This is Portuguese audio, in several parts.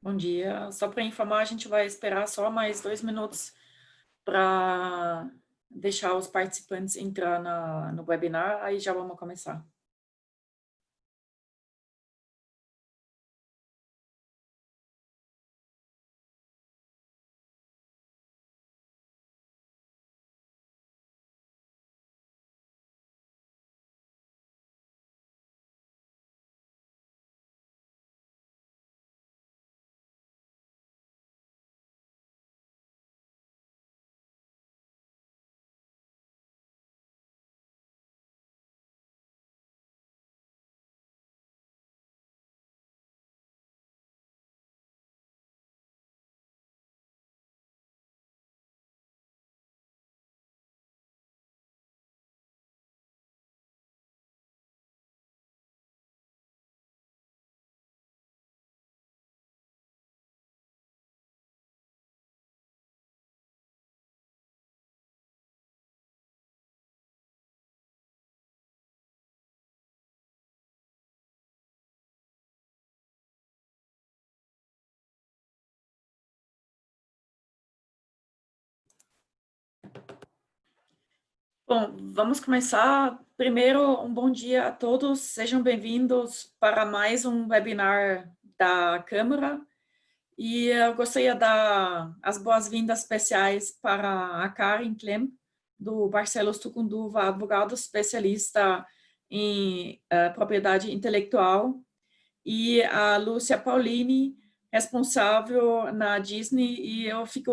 Bom dia. Só para informar, a gente vai esperar só mais 2 minutos para deixar os participantes entrar no webinar, aí já vamos começar. Bom, vamos começar. Primeiro, um bom dia a todos. Sejam bem-vindos para mais um webinar da Câmara. E eu gostaria de dar as boas-vindas especiais para a Karen Klem, do Barcelos Tucunduva, advogado especialista em propriedade intelectual, e a Lúcia Paulini, responsável na Disney, e eu fico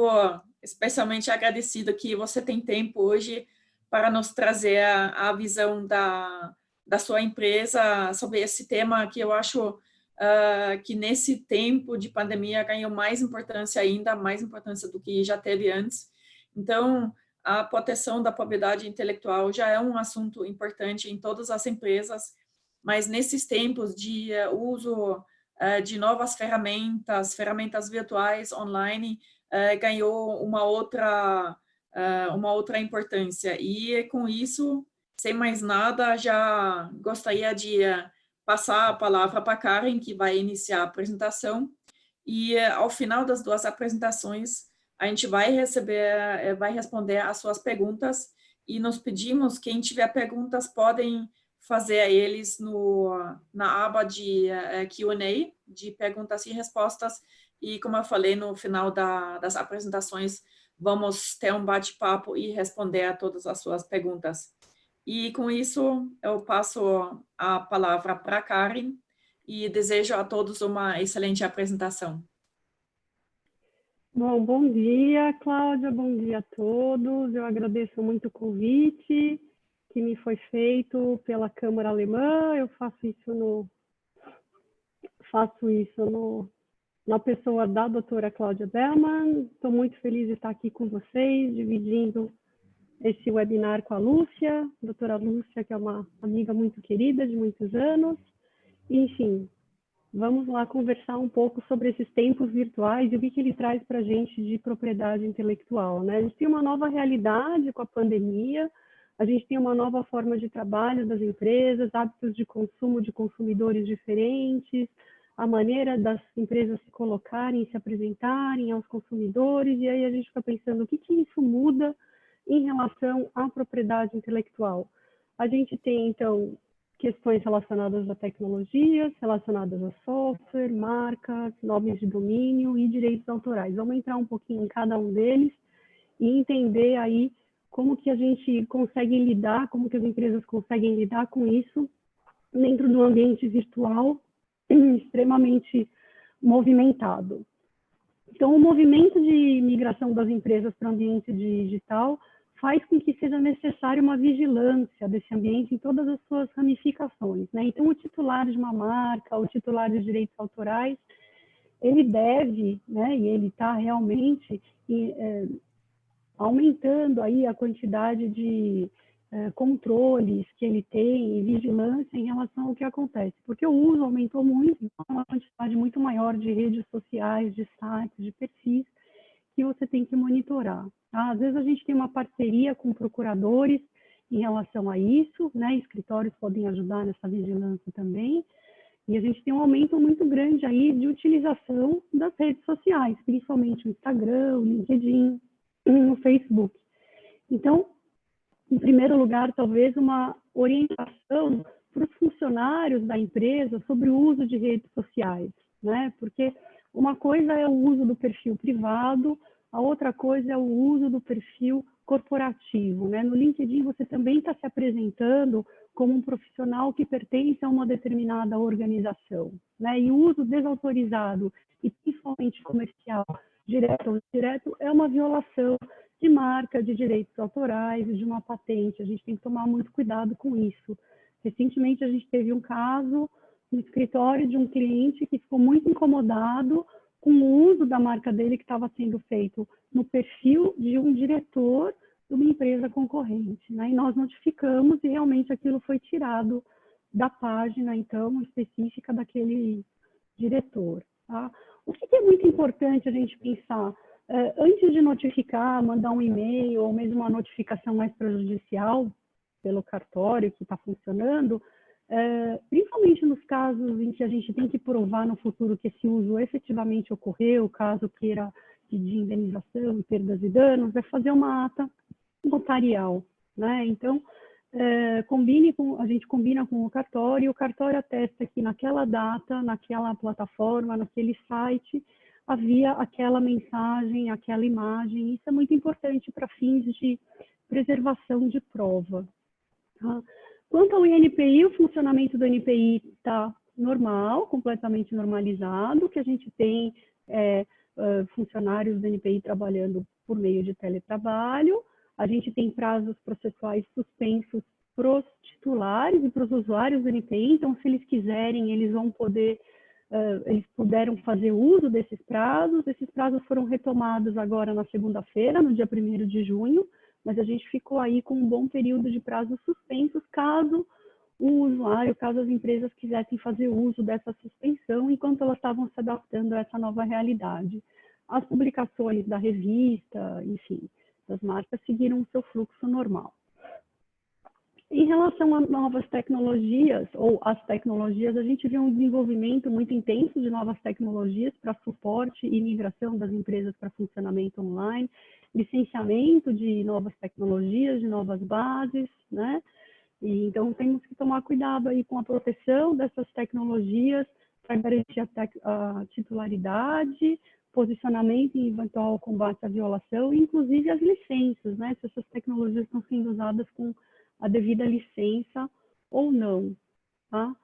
especialmente agradecida que você tem tempo hoje para nos trazer a visão da sua empresa sobre esse tema que eu acho que nesse tempo de pandemia ganhou mais importância ainda, mais importância do que já teve antes. Então, a proteção da propriedade intelectual já é um assunto importante em todas as empresas, mas nesses tempos de uso de novas ferramentas virtuais, online, ganhou uma outra importância. E com isso, sem mais nada, já gostaria de passar a palavra para a Karen, que vai iniciar a apresentação, e ao final das duas apresentações, a gente vai responder às suas perguntas, e nos pedimos, quem tiver perguntas, podem fazer a eles na aba de Q&A, de perguntas e respostas, e como eu falei, no final das apresentações, vamos ter um bate-papo e responder a todas as suas perguntas. E com isso, eu passo a palavra para a Karen e desejo a todos uma excelente apresentação. Bom dia, Cláudia, bom dia a todos. Eu agradeço muito o convite que me foi feito pela Câmara Alemã. Eu faço isso na pessoa da doutora Cláudia Bellman. Estou muito feliz de estar aqui com vocês, dividindo esse webinar com a Lúcia, doutora Lúcia, que é uma amiga muito querida de muitos anos. Enfim, vamos lá conversar um pouco sobre esses tempos virtuais e o que ele traz para a gente de propriedade intelectual, né? A gente tem uma nova realidade com a pandemia, a gente tem uma nova forma de trabalho das empresas, hábitos de consumo de consumidores diferentes, a maneira das empresas se colocarem, se apresentarem aos consumidores, e aí a gente fica pensando o que isso muda em relação à propriedade intelectual. A gente tem, então, questões relacionadas a tecnologias, relacionadas a software, marcas, nomes de domínio e direitos autorais. Vamos entrar um pouquinho em cada um deles e entender aí como que a gente consegue lidar, como que as empresas conseguem lidar com isso dentro de um ambiente virtual extremamente movimentado. Então, o movimento de migração das empresas para o ambiente digital faz com que seja necessária uma vigilância desse ambiente em todas as suas ramificações, né? Então, o titular de uma marca, o titular de direitos autorais, ele deve, né, e ele está realmente aumentando aí a quantidade de controles que ele tem e vigilância em relação ao que acontece, porque o uso aumentou muito, então uma quantidade muito maior de redes sociais, de sites, de perfis que você tem que monitorar. Tá? Às vezes a gente tem uma parceria com procuradores em relação a isso, né? Escritórios podem ajudar nessa vigilância também, E a gente tem um aumento muito grande aí de utilização das redes sociais, principalmente o Instagram, o LinkedIn, o Facebook. Então, em primeiro lugar, talvez uma orientação para os funcionários da empresa sobre o uso de redes sociais, né? Porque uma coisa é o uso do perfil privado, a outra coisa é o uso do perfil corporativo, né? No LinkedIn você também está se apresentando como um profissional que pertence a uma determinada organização, né? E o uso desautorizado e principalmente comercial, direto ou indireto, é uma violação de marca, de direitos autorais, de uma patente. A gente tem que tomar muito cuidado com isso. Recentemente, a gente teve um caso no escritório de um cliente que ficou muito incomodado com o uso da marca dele que estava sendo feito no perfil de um diretor de uma empresa concorrente, né? E nós notificamos e realmente aquilo foi tirado da página, então, específica daquele diretor, tá? O que é muito importante a gente pensar? Antes de notificar, mandar um e-mail ou mesmo uma notificação mais prejudicial pelo cartório que está funcionando, principalmente nos casos em que a gente tem que provar no futuro que esse uso efetivamente ocorreu, caso queira pedir indenização, perdas e danos, é fazer uma ata notarial, né? Então, a gente combina com o cartório atesta que naquela data, naquela plataforma, naquele site, havia aquela mensagem, aquela imagem. Isso é muito importante para fins de preservação de prova. Tá? Quanto ao INPI, o funcionamento do INPI está normal, completamente normalizado, que a gente tem funcionários do INPI trabalhando por meio de teletrabalho, a gente tem prazos processuais suspensos para os titulares e para os usuários do INPI, então, se eles quiserem, eles vão poder, eles puderam fazer uso desses prazos. Esses prazos foram retomados agora na segunda-feira, no dia 1º de junho, mas a gente ficou aí com um bom período de prazos suspensos, caso o usuário, caso as empresas quisessem fazer uso dessa suspensão, enquanto elas estavam se adaptando a essa nova realidade. As publicações da revista, enfim, das marcas seguiram o seu fluxo normal. Em relação a novas tecnologias, ou as tecnologias, a gente viu um desenvolvimento muito intenso de novas tecnologias para suporte e migração das empresas para funcionamento online, licenciamento de novas tecnologias, de novas bases, né? E, então, temos que tomar cuidado aí com a proteção dessas tecnologias para garantir a titularidade, posicionamento e eventual combate à violação, inclusive as licenças, né? Se essas tecnologias estão sendo usadas com a devida licença ou não, tá?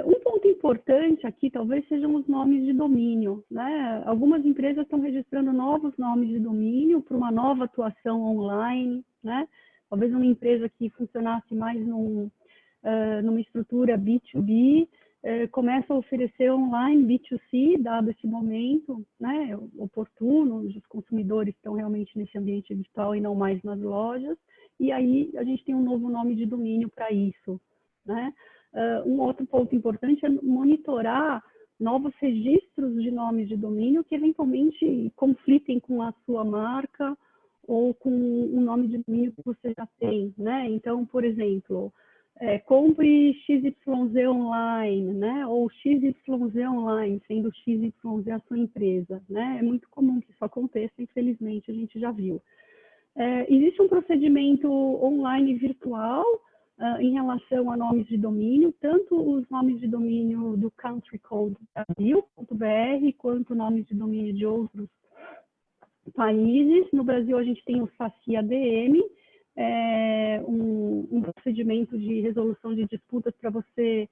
Um ponto importante aqui talvez sejam os nomes de domínio, né? Algumas empresas estão registrando novos nomes de domínio para uma nova atuação online, né? Talvez uma empresa que funcionasse mais numa estrutura B2B, começa a oferecer online B2C, dado esse momento, né, oportuno, onde os consumidores estão realmente nesse ambiente digital e não mais nas lojas, e aí a gente tem um novo nome de domínio para isso, né? Um outro ponto importante é monitorar novos registros de nomes de domínio que eventualmente conflitem com a sua marca ou com o nome de domínio que você já tem, né? Então, por exemplo, compre XYZ online, né? Ou XYZ online, sendo XYZ a sua empresa, né? É muito comum que isso aconteça, infelizmente, a gente já viu. Existe um procedimento online virtual em relação a nomes de domínio, tanto os nomes de domínio do Country Code Brasil.br, quanto nomes de domínio de outros países. No Brasil, a gente tem o SACI-ADM, um procedimento de resolução de disputas para você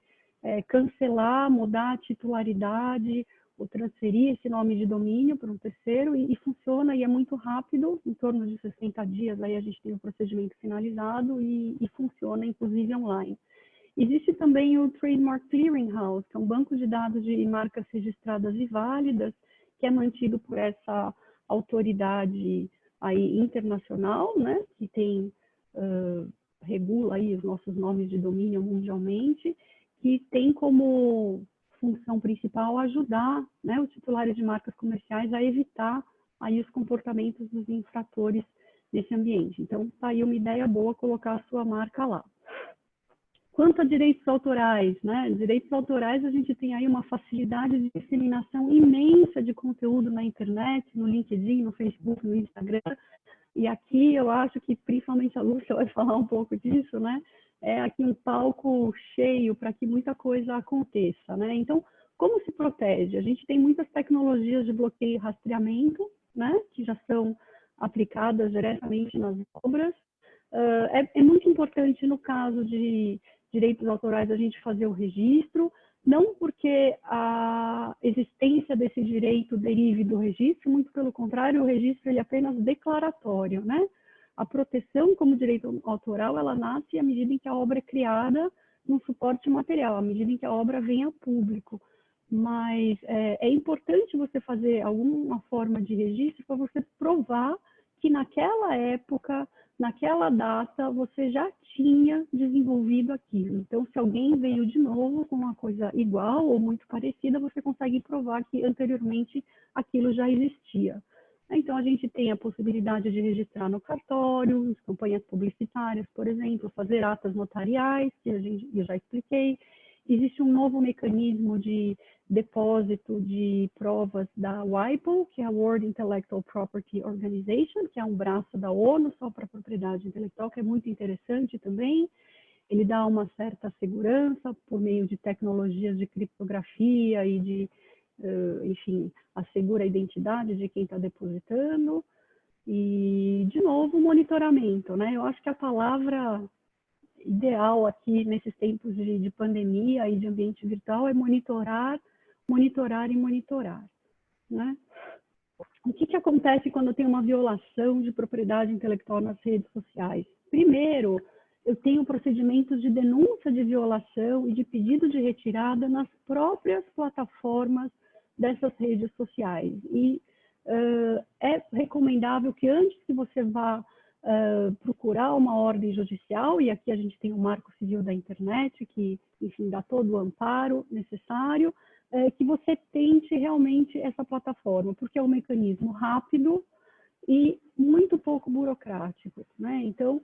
cancelar, mudar a titularidade ou transferir esse nome de domínio para um terceiro, e funciona e é muito rápido, em torno de 60 dias, aí a gente tem o procedimento finalizado e funciona, inclusive, online. Existe também o Trademark Clearinghouse, que é um banco de dados de marcas registradas e válidas, que é mantido por essa autoridade aí internacional, né, que tem, regula aí os nossos nomes de domínio mundialmente, que tem como função principal ajudar, né, os titulares de marcas comerciais a evitar aí os comportamentos dos infratores nesse ambiente. Então, está aí uma ideia boa colocar a sua marca lá. Quanto a direitos autorais, né? Direitos autorais, a gente tem aí uma facilidade de disseminação imensa de conteúdo na internet, no LinkedIn, no Facebook, no Instagram. E aqui eu acho que principalmente a Lúcia vai falar um pouco disso, né? É aqui um palco cheio para que muita coisa aconteça, né? Então, como se protege? A gente tem muitas tecnologias de bloqueio e rastreamento, né? Que já são aplicadas diretamente nas obras. É muito importante no caso de direitos autorais a gente fazer o registro, não porque a existência desse direito derive do registro, muito pelo contrário, o registro ele é apenas declaratório, né? A proteção como direito autoral, ela nasce à medida em que a obra é criada no suporte material, à medida em que a obra vem a público. Mas é importante você fazer alguma forma de registro para você provar que naquela época, naquela data, você já tinha desenvolvido aquilo. Então, se alguém veio de novo com uma coisa igual ou muito parecida, você consegue provar que anteriormente aquilo já existia. Então, a gente tem a possibilidade de registrar no cartório, campanhas publicitárias, por exemplo, fazer atas notariais, que eu já expliquei. Existe um novo mecanismo de depósito de provas da WIPO, que é a World Intellectual Property Organization, que é um braço da ONU só para propriedade intelectual, que é muito interessante também. Ele dá uma certa segurança por meio de tecnologias de criptografia e de, enfim, assegura a identidade de quem está depositando. E, de novo, monitoramento, né? Eu acho que a palavra ideal aqui nesses tempos de pandemia e de ambiente virtual é monitorar, monitorar e monitorar, né? O que acontece quando tem uma violação de propriedade intelectual nas redes sociais? Primeiro, eu tenho procedimentos de denúncia de violação e de pedido de retirada nas próprias plataformas dessas redes sociais. E é recomendável que antes que você vá procurar uma ordem judicial, e aqui a gente tem o Marco Civil da Internet, que, enfim, dá todo o amparo necessário, que você tente realmente essa plataforma, porque é um mecanismo rápido e muito pouco burocrático, né? Então,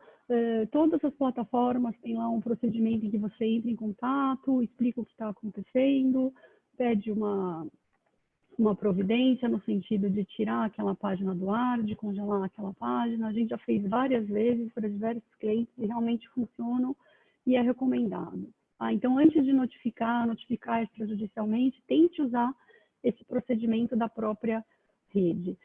todas as plataformas têm lá um procedimento em que você entra em contato, explica o que está acontecendo, pede uma providência no sentido de tirar aquela página do ar, de congelar aquela página. A gente já fez várias vezes para diversos clientes e realmente funcionam e é recomendado. Então, antes de notificar extrajudicialmente, tente usar esse procedimento da própria rede.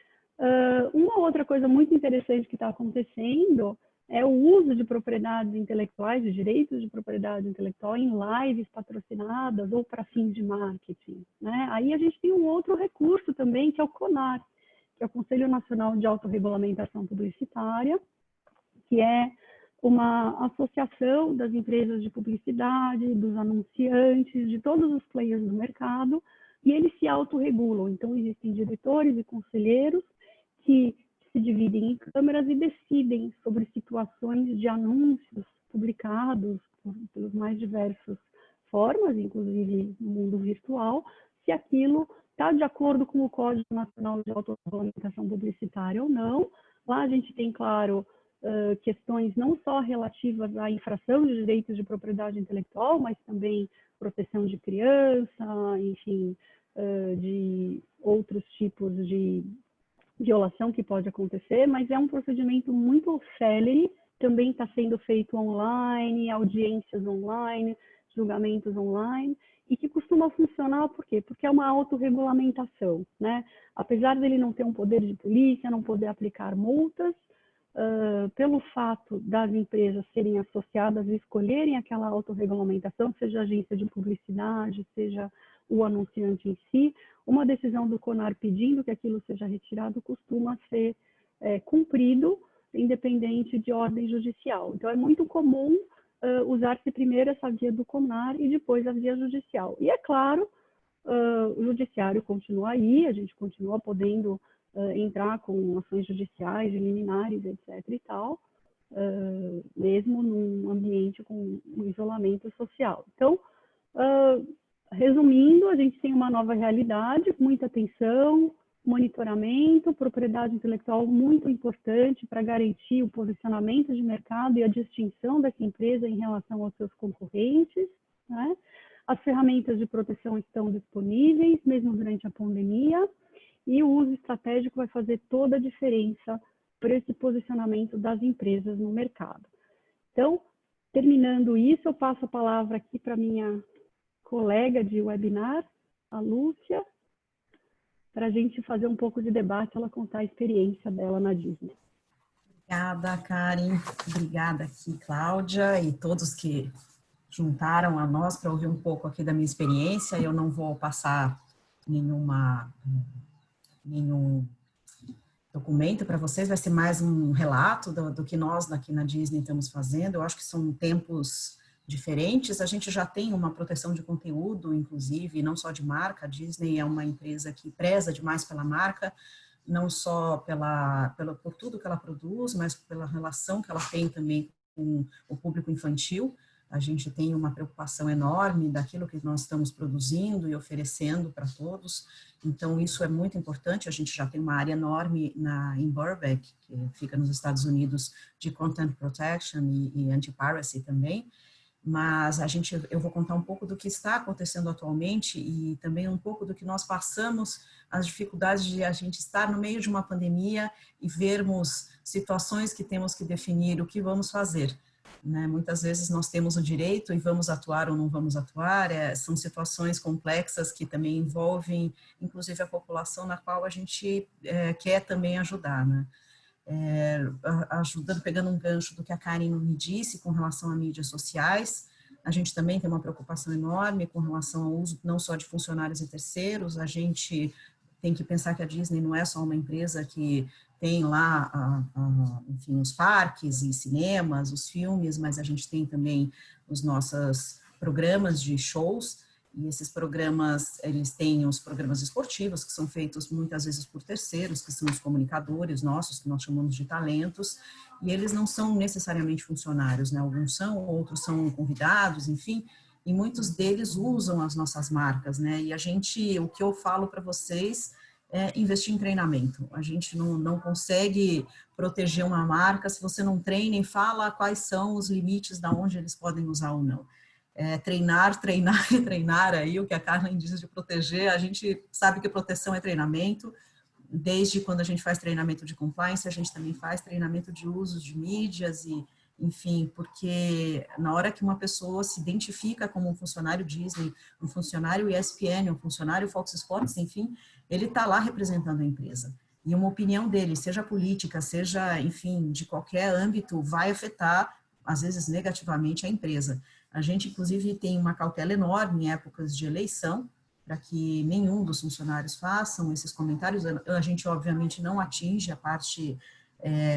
Uma outra coisa muito interessante que está acontecendo é o uso de propriedades intelectuais, de direitos de propriedade intelectual em lives patrocinadas ou para fins de marketing, né? Aí a gente tem um outro recurso também, que é o CONAR, que é o Conselho Nacional de Autorregulamentação Publicitária, que é uma associação das empresas de publicidade, dos anunciantes, de todos os players do mercado, e eles se autorregulam. Então, existem diretores e conselheiros que se dividem em câmaras e decidem sobre situações de anúncios publicados pelos mais diversas formas, inclusive no mundo virtual, se aquilo está de acordo com o Código Nacional de Autorregulamentação Publicitária ou não. Lá a gente tem, claro, questões não só relativas à infração de direitos de propriedade intelectual, mas também proteção de criança, enfim, de outros tipos de violação que pode acontecer, mas é um procedimento muito célere, também está sendo feito online, audiências online, julgamentos online, e que costuma funcionar por quê? Porque é uma autorregulamentação, né? Apesar dele não ter um poder de polícia, não poder aplicar multas, pelo fato das empresas serem associadas e escolherem aquela autorregulamentação, seja a agência de publicidade, seja o anunciante em si, uma decisão do CONAR pedindo que aquilo seja retirado costuma ser cumprido, independente de ordem judicial. Então, é muito comum usar-se primeiro essa via do CONAR e depois a via judicial. E, é claro, o judiciário continua aí, a gente continua podendo entrar com ações judiciais, liminares, etc. e tal, mesmo num ambiente com um isolamento social. Então, resumindo, a gente tem uma nova realidade, muita atenção, monitoramento, propriedade intelectual muito importante para garantir o posicionamento de mercado e a distinção dessa empresa em relação aos seus concorrentes, né? As ferramentas de proteção estão disponíveis, mesmo durante a pandemia, e o uso estratégico vai fazer toda a diferença para esse posicionamento das empresas no mercado. Então, terminando isso, eu passo a palavra aqui para minha colega de webinar, a Lúcia, para a gente fazer um pouco de debate, ela contar a experiência dela na Disney. Obrigada, Karen. Obrigada aqui, Cláudia, e todos que juntaram a nós para ouvir um pouco aqui da minha experiência. Eu não vou passar nenhum documento para vocês, vai ser mais um relato do que nós aqui na Disney estamos fazendo. Eu acho que são tempos diferentes. A gente já tem uma proteção de conteúdo, inclusive, não só de marca. A Disney é uma empresa que preza demais pela marca, não só por tudo que ela produz, mas pela relação que ela tem também com o público infantil. A gente tem uma preocupação enorme daquilo que nós estamos produzindo e oferecendo para todos. Então, isso é muito importante. A gente já tem uma área enorme em Burbank, que fica nos Estados Unidos, de Content Protection e Anti-Piracy também. Mas eu vou contar um pouco do que está acontecendo atualmente e também um pouco do que nós passamos, as dificuldades de a gente estar no meio de uma pandemia e vermos situações que temos que definir o que vamos fazer. Né? Muitas vezes nós temos o direito e vamos atuar ou não vamos atuar, são situações complexas que também envolvem, inclusive, a população na qual a gente quer também ajudar, né? Pegando um gancho do que a Karen me disse com relação a mídias sociais, a gente também tem uma preocupação enorme com relação ao uso não só de funcionários e terceiros. A gente tem que pensar que a Disney não é só uma empresa que tem lá, enfim, os parques e cinemas, os filmes, mas a gente tem também os nossos programas de shows. E esses programas, eles têm os programas esportivos, que são feitos muitas vezes por terceiros, que são os comunicadores nossos, que nós chamamos de talentos, e eles não são necessariamente funcionários, né? Alguns são, outros são convidados, enfim, e muitos deles usam as nossas marcas, né? E o que eu falo para vocês é investir em treinamento. A gente não consegue proteger uma marca se você não treina e fala quais são os limites da onde eles podem usar ou não. Treinar e treinar aí, o que a Carmen diz de proteger, a gente sabe que proteção é treinamento, desde quando a gente faz treinamento de compliance, a gente também faz treinamento de uso de mídias e, enfim, porque na hora que uma pessoa se identifica como um funcionário Disney, um funcionário ESPN, um funcionário Fox Sports, enfim, ele está lá representando a empresa. E uma opinião dele, seja política, seja, enfim, de qualquer âmbito, vai afetar, às vezes, negativamente a empresa. A gente, inclusive, tem uma cautela enorme em épocas de eleição, para que nenhum dos funcionários façam esses comentários. A gente, obviamente, não atinge a parte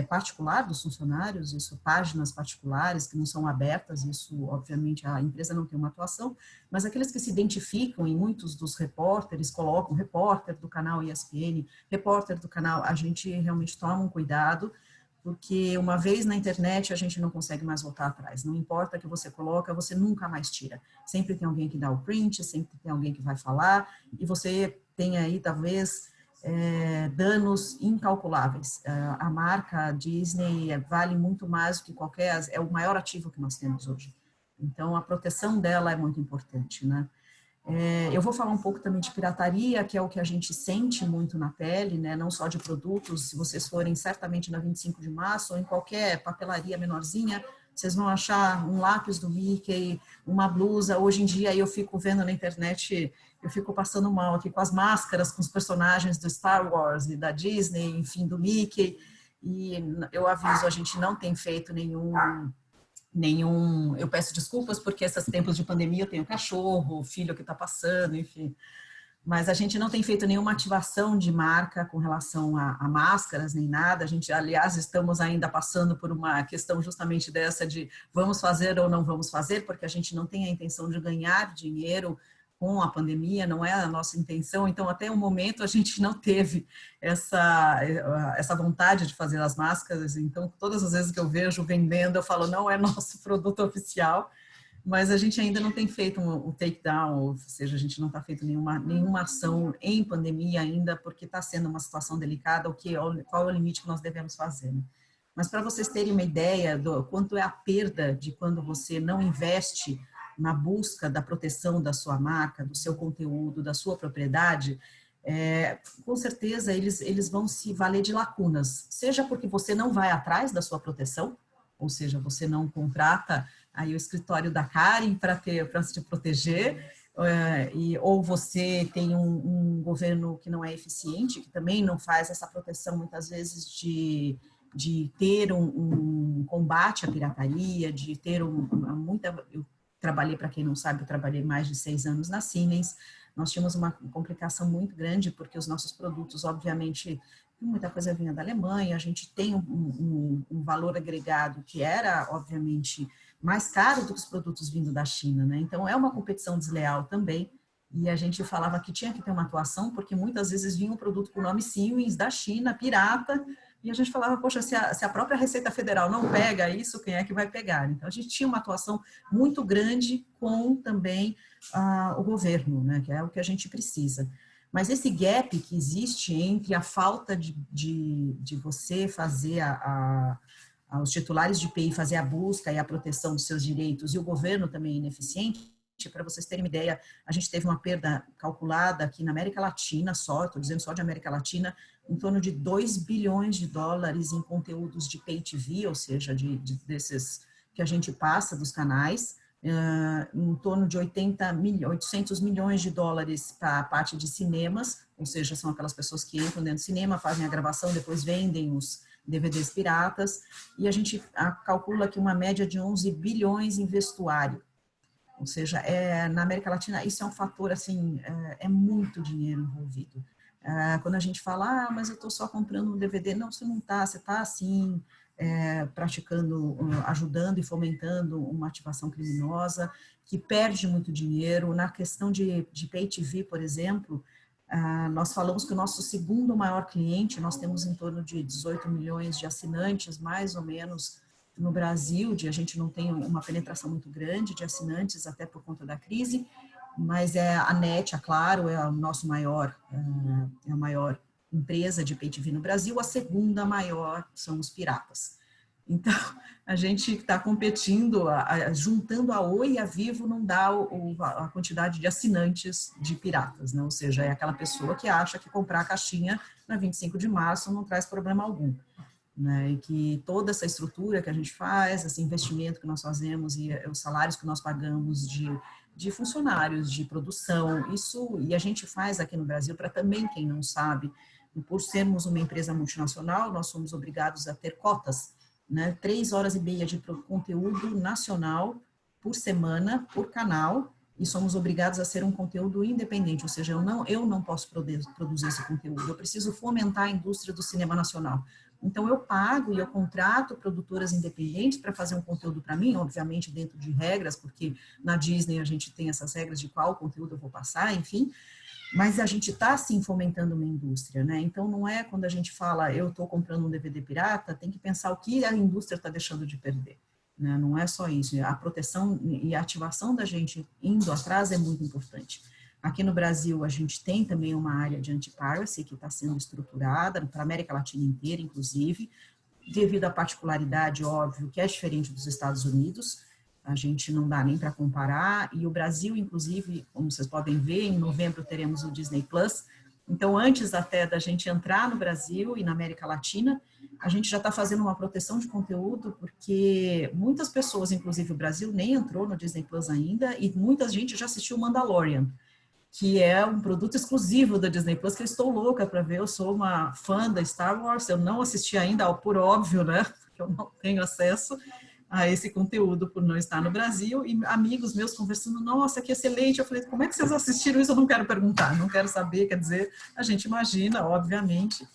particular dos funcionários, isso, páginas particulares que não são abertas, isso, obviamente, a empresa não tem uma atuação, mas aqueles que se identificam, e muitos dos repórteres colocam repórter do canal ESPN, repórter do canal, a gente realmente toma um cuidado, porque uma vez na internet a gente não consegue mais voltar atrás. Não importa o que você coloca, você nunca mais tira. Sempre tem alguém que dá o print, sempre tem alguém que vai falar, e você tem aí, talvez, danos incalculáveis. A marca Disney vale muito mais do que é o maior ativo que nós temos hoje. Então, a proteção dela é muito importante, né? Eu vou falar um pouco também de pirataria, que é o que a gente sente muito na pele, né? Não só de produtos. Se vocês forem certamente na 25 de março ou em qualquer papelaria menorzinha, vocês vão achar um lápis do Mickey, uma blusa. Hoje em dia eu fico vendo na internet, eu fico passando mal aqui com as máscaras, com os personagens do Star Wars e da Disney, enfim, do Mickey. E eu aviso, a gente não tem feito eu peço desculpas porque esses tempos de pandemia eu tenho cachorro, filho que está passando, enfim, mas a gente não tem feito nenhuma ativação de marca com relação a máscaras nem nada. A gente, aliás, estamos ainda passando por uma questão justamente dessa de vamos fazer ou não vamos fazer, porque a gente não tem a intenção de ganhar dinheiro com a pandemia, não é a nossa intenção. Então, até o momento, a gente não teve essa vontade de fazer as máscaras. Então, todas as vezes que eu vejo vendendo, eu falo, não é nosso produto oficial, mas a gente ainda não tem feito um takedown, ou seja, a gente não está feito nenhuma ação em pandemia ainda, porque está sendo uma situação delicada, qual é o limite que nós devemos fazer, né? Mas para vocês terem uma ideia do quanto é a perda de quando você não investe na busca da proteção da sua marca, do seu conteúdo, da sua propriedade, com certeza eles vão se valer de lacunas, seja porque você não vai atrás da sua proteção, ou seja, você não contrata aí o escritório da Karen para te proteger, ou você tem um governo que não é eficiente, que também não faz essa proteção muitas vezes de ter um combate à pirataria, de ter eu trabalhei, para quem não sabe, eu trabalhei mais de 6 anos na Siemens. Nós tínhamos uma complicação muito grande, porque os nossos produtos, obviamente, muita coisa vinha da Alemanha, a gente tem um valor agregado que era, obviamente, mais caro do que os produtos vindo da China, né? Então, é uma competição desleal também, e a gente falava que tinha que ter uma atuação, porque muitas vezes vinha um produto com o nome Siemens, da China, pirata, e a gente falava, poxa, se a própria Receita Federal não pega isso, quem é que vai pegar? Então, a gente tinha uma atuação muito grande com também o governo, né, que é o que a gente precisa. Mas esse gap que existe entre a falta de você fazer os titulares de IPI fazer a busca e a proteção dos seus direitos e o governo também ineficiente, para vocês terem uma ideia, a gente teve uma perda calculada aqui na América Latina estou dizendo só de América Latina, em torno de 2 bilhões de dólares em conteúdos de Pay TV, ou seja, desses que a gente passa dos canais, em torno de 800 milhões de dólares para a parte de cinemas, ou seja, são aquelas pessoas que entram dentro do cinema, fazem a gravação, depois vendem os DVDs piratas, e a gente calcula que uma média de 11 bilhões em vestuário. Ou seja, na América Latina, isso é um fator, assim, é muito dinheiro envolvido. Quando a gente fala, mas eu estou só comprando um DVD, não, você não está, você está, assim, praticando, ajudando e fomentando uma ativação criminosa, que perde muito dinheiro. Na questão de Pay TV, por exemplo, nós falamos que o nosso segundo maior cliente, nós temos em torno de 18 milhões de assinantes, mais ou menos, no Brasil, a gente não tem uma penetração muito grande de assinantes, até por conta da crise, mas a NET, Claro, é a maior empresa de Pay TV no Brasil, a segunda maior são os piratas. Então, a gente está competindo, juntando a Oi e a Vivo não dá a quantidade de assinantes de piratas, né? Ou seja, é aquela pessoa que acha que comprar a caixinha na 25 de março não traz problema algum. Né, e que toda essa estrutura que a gente faz, esse investimento que nós fazemos e os salários que nós pagamos de funcionários, de produção, e a gente faz aqui no Brasil, para também quem não sabe, por sermos uma empresa multinacional, nós somos obrigados a ter cotas, né, 3 horas e meia de conteúdo nacional por semana, por canal, e somos obrigados a ser um conteúdo independente, ou seja, eu não posso produzir esse conteúdo, eu preciso fomentar a indústria do cinema nacional. Então, eu pago e eu contrato produtoras independentes para fazer um conteúdo para mim, obviamente dentro de regras, porque na Disney a gente tem essas regras de qual conteúdo eu vou passar, enfim, mas a gente está, sim, fomentando uma indústria, né? Então, não é quando a gente fala, eu estou comprando um DVD pirata, tem que pensar o que a indústria está deixando de perder, né? Não é só isso, a proteção e a ativação da gente indo atrás é muito importante. Aqui no Brasil, a gente tem também uma área de anti-piracy que está sendo estruturada, para a América Latina inteira, inclusive, devido à particularidade, óbvio, que é diferente dos Estados Unidos, a gente não dá nem para comparar, e o Brasil, inclusive, como vocês podem ver, em novembro teremos o Disney Plus, então, antes até da gente entrar no Brasil e na América Latina, a gente já está fazendo uma proteção de conteúdo, porque muitas pessoas, inclusive o Brasil, nem entrou no Disney Plus ainda, e muita gente já assistiu Mandalorian, que é um produto exclusivo da Disney Plus, que eu estou louca para ver. Eu sou uma fã da Star Wars, eu não assisti ainda, por óbvio, né? Porque eu não tenho acesso a esse conteúdo por não estar no Brasil, e amigos meus conversando, nossa, que excelente. Eu falei, como é que vocês assistiram isso? Eu não quero perguntar, não quero saber, quer dizer, a gente imagina, obviamente.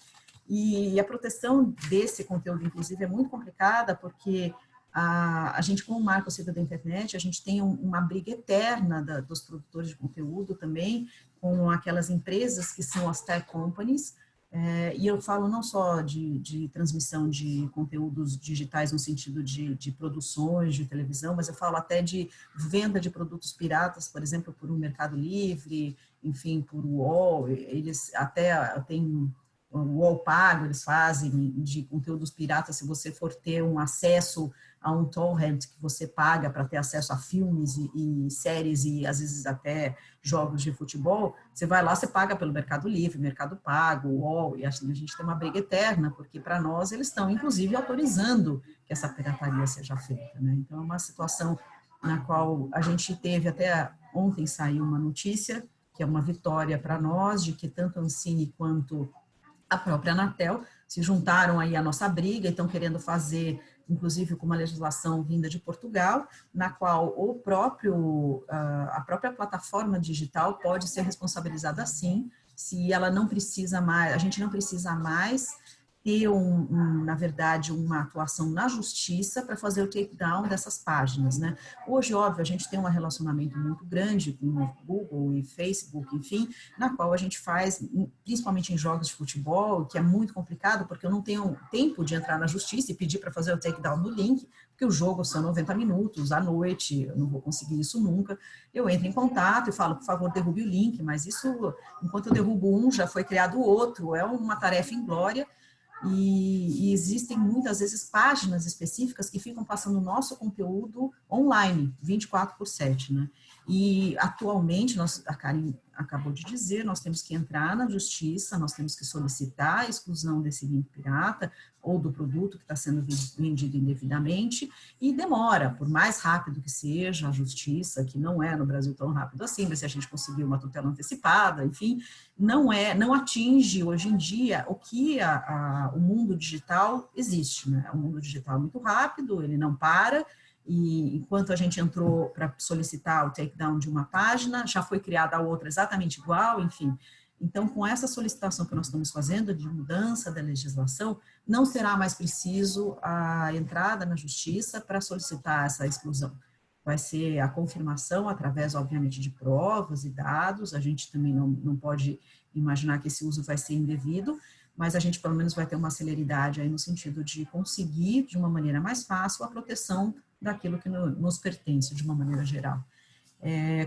E a proteção desse conteúdo, inclusive, é muito complicada, porque a gente, como marco civil da internet, a gente tem uma briga eterna dos produtores de conteúdo também, com aquelas empresas que são as tech companies, E eu falo não só de transmissão de conteúdos digitais no sentido de produções de televisão, mas eu falo até de venda de produtos piratas, por exemplo, por um Mercado Livre, enfim, por UOL. Eles até têm o UOL Pago, eles fazem de conteúdos piratas. Se você for ter um acesso a um torrent que você paga para ter acesso a filmes e séries e às vezes até jogos de futebol, você vai lá, você paga pelo Mercado Livre, Mercado Pago, UOL, e assim a gente tem uma briga eterna, porque para nós eles estão inclusive autorizando que essa pirataria seja feita, né? Então é uma situação na qual a gente teve, até ontem saiu uma notícia, que é uma vitória para nós, de que tanto a Ancine quanto a própria Anatel se juntaram aí à nossa briga e estão querendo fazer, inclusive com uma legislação vinda de Portugal, na qual a própria plataforma digital pode ser responsabilizada sim, se ela não precisa mais, a gente não precisa mais ter, na verdade, uma atuação na justiça para fazer o takedown dessas páginas, né? Hoje, óbvio, a gente tem um relacionamento muito grande com o Google e Facebook, enfim, na qual a gente faz, principalmente em jogos de futebol, que é muito complicado, porque eu não tenho tempo de entrar na justiça e pedir para fazer o takedown no link, porque o jogo são 90 minutos, à noite, eu não vou conseguir isso nunca. Eu entro em contato e falo, por favor, derrube o link, mas isso, enquanto eu derrubo um, já foi criado outro, é uma tarefa inglória. E existem muitas vezes páginas específicas que ficam passando o nosso conteúdo online, 24/7, né? E atualmente, a Karen acabou de dizer, nós temos que entrar na justiça, nós temos que solicitar a exclusão desse link pirata ou do produto que está sendo vendido indevidamente, e demora, por mais rápido que seja a justiça, que não é no Brasil tão rápido assim, mas se a gente conseguir uma tutela antecipada, enfim, não atinge hoje em dia o que o mundo digital existe, né? O mundo digital é muito rápido, ele não para, e enquanto a gente entrou para solicitar o takedown de uma página, já foi criada a outra exatamente igual, enfim. Então, com essa solicitação que nós estamos fazendo de mudança da legislação, não será mais preciso a entrada na justiça para solicitar essa exclusão. Vai ser a confirmação através, obviamente, de provas e dados. A gente também não pode imaginar que esse uso vai ser indevido, mas a gente pelo menos vai ter uma celeridade aí no sentido de conseguir, de uma maneira mais fácil, a proteção daquilo que nos pertence, de uma maneira geral.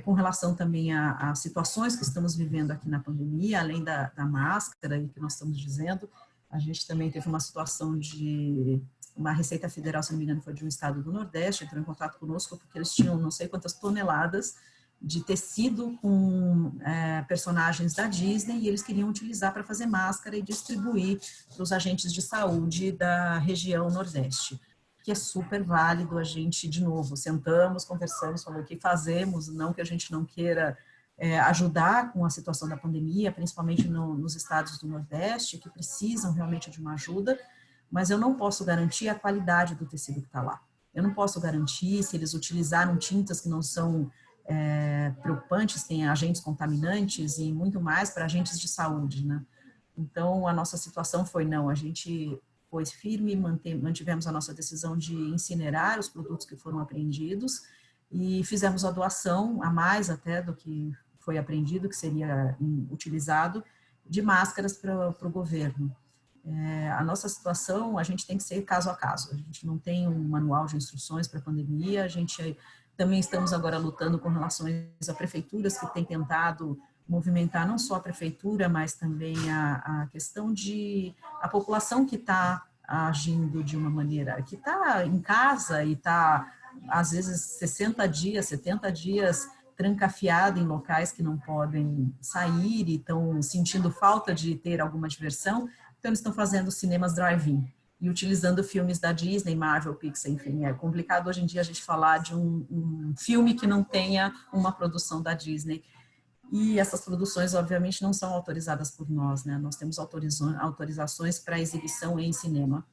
Com relação também a situações que estamos vivendo aqui na pandemia, além da máscara e que nós estamos dizendo, a gente também teve uma situação de uma Receita Federal, se não me engano, foi de um estado do Nordeste, entrou em contato conosco porque eles tinham não sei quantas toneladas de tecido com personagens da Disney e eles queriam utilizar para fazer máscara e distribuir para os agentes de saúde da região Nordeste, que é super válido. A gente, de novo, sentamos, conversamos, falou o que fazemos, não que a gente não queira ajudar com a situação da pandemia, principalmente nos estados do Nordeste, que precisam realmente de uma ajuda, mas eu não posso garantir a qualidade do tecido que está lá. Eu não posso garantir se eles utilizaram tintas que não são preocupantes, tem agentes contaminantes e muito mais para agentes de saúde, né? Então, a nossa situação foi, não, a gente foi firme, mantivemos a nossa decisão de incinerar os produtos que foram apreendidos e fizemos a doação, a mais até do que foi apreendido, que seria utilizado, de máscaras para o governo. A nossa situação, a gente tem que ser caso a caso, a gente não tem um manual de instruções para a pandemia, a gente também estamos agora lutando com relações a prefeituras que têm tentado movimentar não só a prefeitura, mas também a questão de a população que está agindo de uma maneira, que está em casa e está, às vezes, 60 dias, 70 dias trancafiada em locais que não podem sair e estão sentindo falta de ter alguma diversão, então eles estão fazendo cinemas drive-in e utilizando filmes da Disney, Marvel, Pixar, enfim, é complicado hoje em dia a gente falar de um filme que não tenha uma produção da Disney. E essas produções, obviamente, não são autorizadas por nós, né? Nós temos autorizações para exibição em cinema.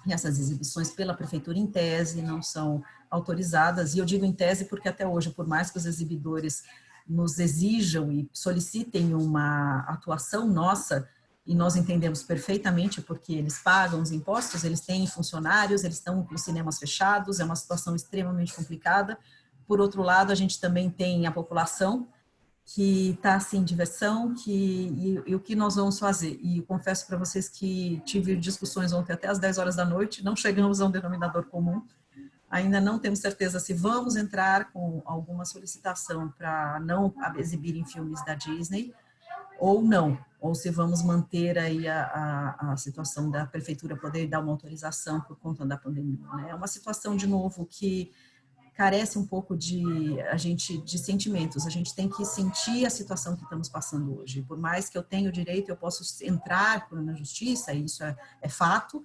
E essas exibições pela prefeitura, em tese, não são autorizadas. E eu digo em tese porque até hoje, por mais que os exibidores nos exijam e solicitem uma atuação nossa, e nós entendemos perfeitamente porque eles pagam os impostos, eles têm funcionários, eles estão com os cinemas fechados, é uma situação extremamente complicada. Por outro lado, a gente também tem a população que está assim, diversão, e o que nós vamos fazer. E eu confesso para vocês que tive discussões ontem até às 10 horas da noite, não chegamos a um denominador comum, ainda não temos certeza se vamos entrar com alguma solicitação para não exibir em filmes da Disney ou não, ou se vamos manter aí a situação da prefeitura poder dar uma autorização por conta da pandemia, né? É uma situação, de novo, que carece um pouco de sentimentos. A gente tem que sentir a situação que estamos passando hoje. Por mais que eu tenha o direito, eu posso entrar na justiça, e isso é fato.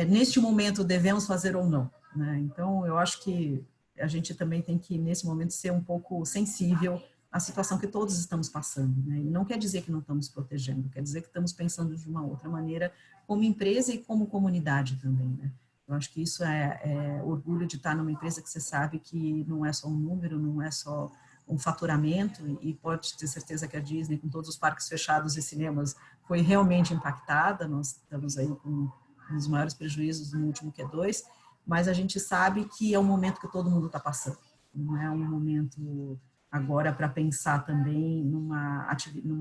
Neste momento, devemos fazer ou não, né? Então, eu acho que a gente também tem que, nesse momento, ser um pouco sensível à situação que todos estamos passando, né? E não quer dizer que não estamos protegendo, quer dizer que estamos pensando de uma outra maneira, como empresa e como comunidade também, né? Eu acho que isso é orgulho de estar numa empresa que você sabe que não é só um número, não é só um faturamento, e pode ter certeza que a Disney, com todos os parques fechados e cinemas, foi realmente impactada. Nós estamos aí com um dos maiores prejuízos no último Q2, mas a gente sabe que é um momento que todo mundo está passando. Não é um momento agora para pensar também numa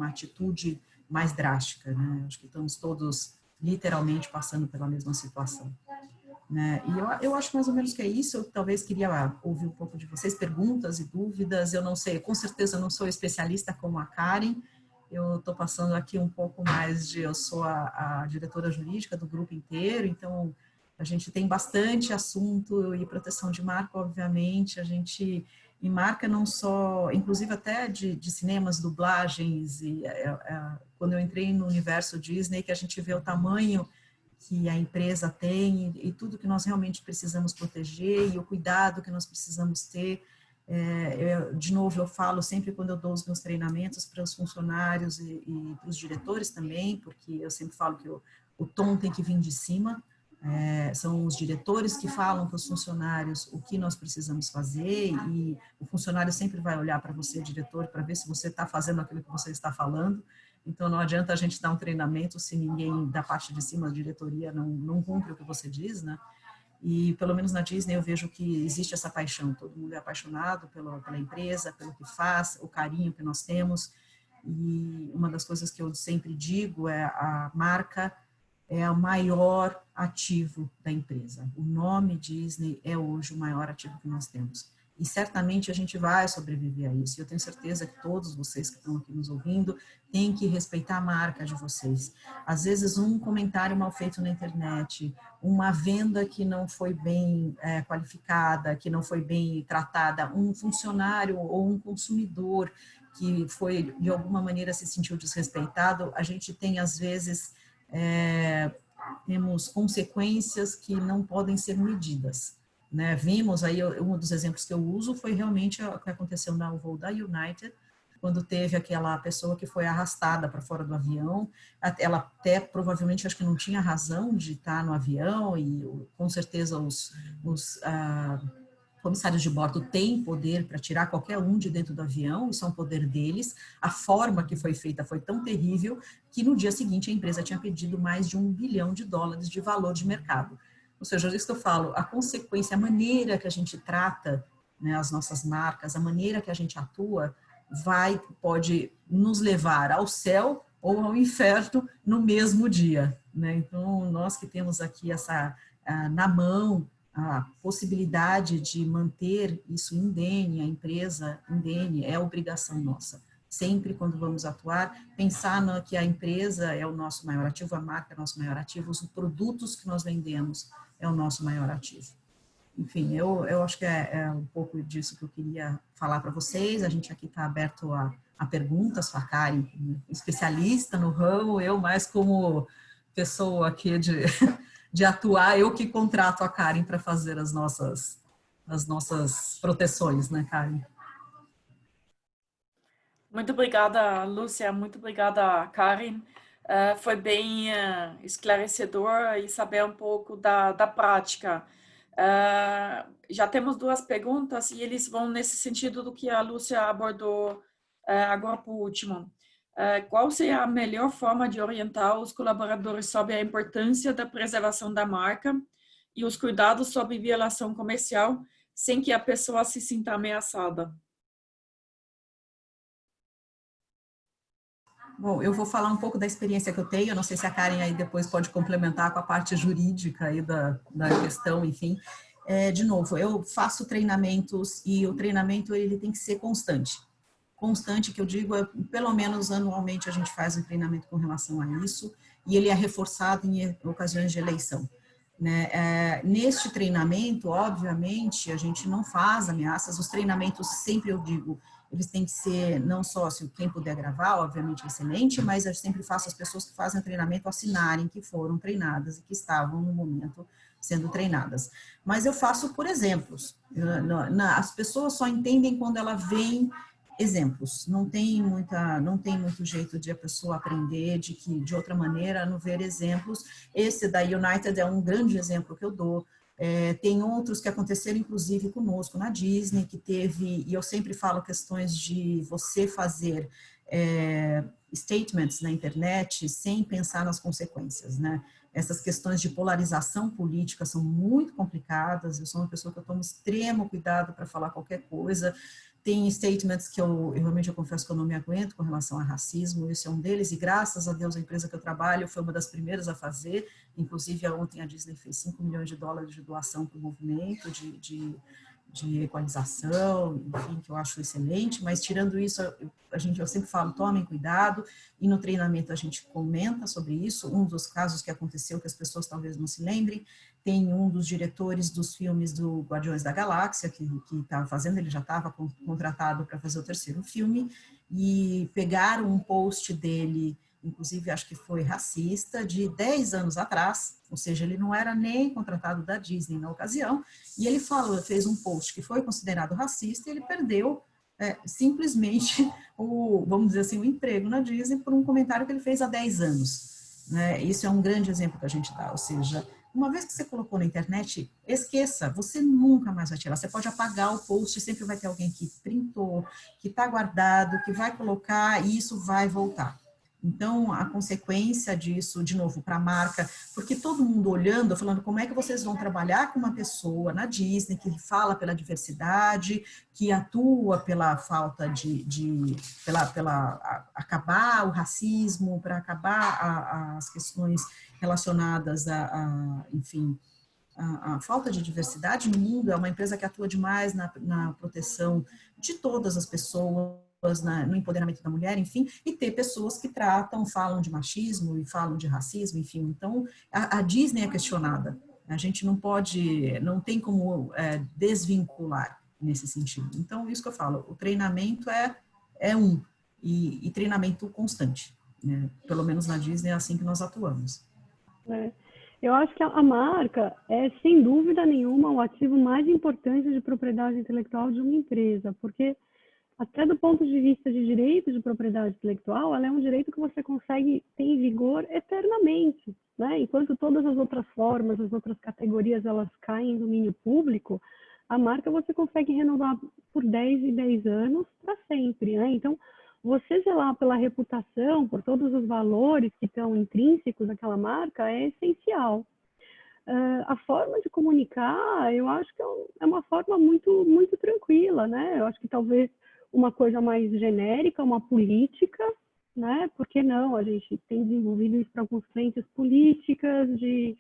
atitude mais drástica, né? Acho que estamos todos literalmente passando pela mesma situação, né? E eu acho mais ou menos que é isso. Eu talvez queria ouvir um pouco de vocês, perguntas e dúvidas. Eu não sei, com certeza eu não sou especialista como a Karen, eu estou passando aqui um pouco mais eu sou a diretora jurídica do grupo inteiro, então a gente tem bastante assunto, e proteção de marca, obviamente, a gente em marca não só, inclusive até de cinemas, dublagens, e quando eu entrei no universo Disney, que a gente vê o tamanho que a empresa tem e tudo que nós realmente precisamos proteger e o cuidado que nós precisamos ter. De novo, eu falo sempre quando eu dou os meus treinamentos para os funcionários e para os diretores também, porque eu sempre falo que o tom tem que vir de cima. São os diretores que falam para os funcionários o que nós precisamos fazer, e o funcionário sempre vai olhar para você, diretor, para ver se você está fazendo aquilo que você está falando. Então, não adianta a gente dar um treinamento se ninguém da parte de cima da diretoria não cumpre o que você diz, né? E, pelo menos na Disney, eu vejo que existe essa paixão. Todo mundo é apaixonado pela empresa, pelo que faz, o carinho que nós temos. E uma das coisas que eu sempre digo é a marca é o maior ativo da empresa. O nome Disney é hoje o maior ativo que nós temos. E certamente a gente vai sobreviver a isso. E eu tenho certeza que todos vocês que estão aqui nos ouvindo têm que respeitar a marca de vocês. Às vezes um comentário mal feito na internet, uma venda que não foi bem qualificada, que não foi bem tratada, um funcionário ou um consumidor que foi, de alguma maneira, se sentiu desrespeitado, a gente tem, às vezes, temos consequências que não podem ser medidas, né? Vimos aí, um dos exemplos que eu uso foi realmente o que aconteceu no voo da United, quando teve aquela pessoa que foi arrastada para fora do avião. Ela até provavelmente, acho que não tinha razão de estar no avião, e com certeza os comissários de bordo têm poder para tirar qualquer um de dentro do avião, isso é um poder deles. A forma que foi feita foi tão terrível que no dia seguinte a empresa tinha pedido mais de $1 bilhão de valor de mercado. Ou seja, é isso que eu falo, a consequência, a maneira que a gente trata, né, as nossas marcas, a maneira que a gente atua, pode nos levar ao céu ou ao inferno no mesmo dia, né? Então, nós que temos aqui na mão a possibilidade de manter isso indene, a empresa indene, é obrigação nossa. Sempre quando vamos atuar, pensar que a empresa é o nosso maior ativo, a marca é o nosso maior ativo, os produtos que nós vendemos é o nosso maior ativo. Enfim, eu acho que é um pouco disso que eu queria falar para vocês. A gente aqui está aberto a perguntas, a Karen, especialista no ramo, eu mais como pessoa aqui de atuar, eu que contrato a Karen para fazer as nossas proteções, né, Karen? Muito obrigada, Lúcia. Muito obrigada, Karen. Foi bem esclarecedor e saber um pouco da prática. Já temos duas perguntas e eles vão nesse sentido do que a Lúcia abordou agora por último. Qual seria a melhor forma de orientar os colaboradores sobre a importância da preservação da marca e os cuidados sobre violação comercial sem que a pessoa se sinta ameaçada? Bom, eu vou falar um pouco da experiência que eu tenho, eu não sei se a Karen aí depois pode complementar com a parte jurídica aí da questão, enfim. De novo, eu faço treinamentos e o treinamento ele tem que ser constante. Constante, que eu digo, pelo menos anualmente a gente faz um treinamento com relação a isso, e ele é reforçado em ocasiões de eleição. Né? Neste treinamento, obviamente, a gente não faz ameaças, os treinamentos, sempre eu digo, eles têm que ser, não só se quem puder gravar, obviamente excelente, mas eu sempre faço as pessoas que fazem o treinamento assinarem que foram treinadas e que estavam no momento sendo treinadas. Mas eu faço por exemplos, as pessoas só entendem quando ela vem exemplos, não tem muito jeito de a pessoa aprender de outra maneira, não ver exemplos. Esse da United é um grande exemplo que eu dou. Tem outros que aconteceram, inclusive, conosco na Disney, que teve, e eu sempre falo questões de você fazer statements na internet sem pensar nas consequências, né? Essas questões de polarização política são muito complicadas, eu sou uma pessoa que eu tomo extremo cuidado para falar qualquer coisa. Tem statements que eu realmente confesso que eu não me aguento com relação a racismo, esse é um deles, e graças a Deus a empresa que eu trabalho foi uma das primeiras a fazer, inclusive ontem a Disney fez $5 milhões de doação para o movimento de equalização, enfim, que eu acho excelente, mas tirando isso, eu sempre falo, tomem cuidado, e no treinamento a gente comenta sobre isso. Um dos casos que aconteceu, que as pessoas talvez não se lembrem, tem um dos diretores dos filmes do Guardiões da Galáxia, que estava fazendo, ele já estava contratado para fazer o 3º filme, e pegaram um post dele, inclusive acho que foi racista, de 10 anos atrás, ou seja, ele não era nem contratado da Disney na ocasião, e ele fez um post que foi considerado racista e ele perdeu simplesmente vamos dizer assim, o emprego na Disney por um comentário que ele fez há 10 anos. Né? Isso é um grande exemplo que a gente dá, ou seja, uma vez que você colocou na internet, esqueça, você nunca mais vai tirar. Você pode apagar o post, sempre vai ter alguém que printou, que está guardado, que vai colocar e isso vai voltar. Então, a consequência disso, de novo, para a marca, porque todo mundo olhando, falando como é que vocês vão trabalhar com uma pessoa na Disney que fala pela diversidade, que atua pela falta pela acabar o racismo, para acabar as questões relacionadas enfim, a falta de diversidade no mundo. É uma empresa que atua demais na proteção de todas as pessoas, no empoderamento da mulher, enfim, e ter pessoas que falam de machismo e falam de racismo, enfim. Então, a Disney é questionada. A gente não tem como desvincular nesse sentido. Então, isso que eu falo, o treinamento e treinamento constante. Né? Pelo menos na Disney é assim que nós atuamos. Eu acho que a marca é, sem dúvida nenhuma, o ativo mais importante de propriedade intelectual de uma empresa, porque até do ponto de vista de direito de propriedade intelectual, ela é um direito que você consegue ter em vigor eternamente, né? Enquanto todas as outras formas, as outras categorias, elas caem em domínio público, a marca você consegue renovar por 10 e 10 anos para sempre, né? Então, você zelar pela reputação, por todos os valores que estão intrínsecos àquela marca é essencial. A forma de comunicar, eu acho que é uma forma muito, muito tranquila, né? Eu acho que talvez uma coisa mais genérica, uma política, né? Por que não? A gente tem desenvolvido isso para alguns clientes, políticas de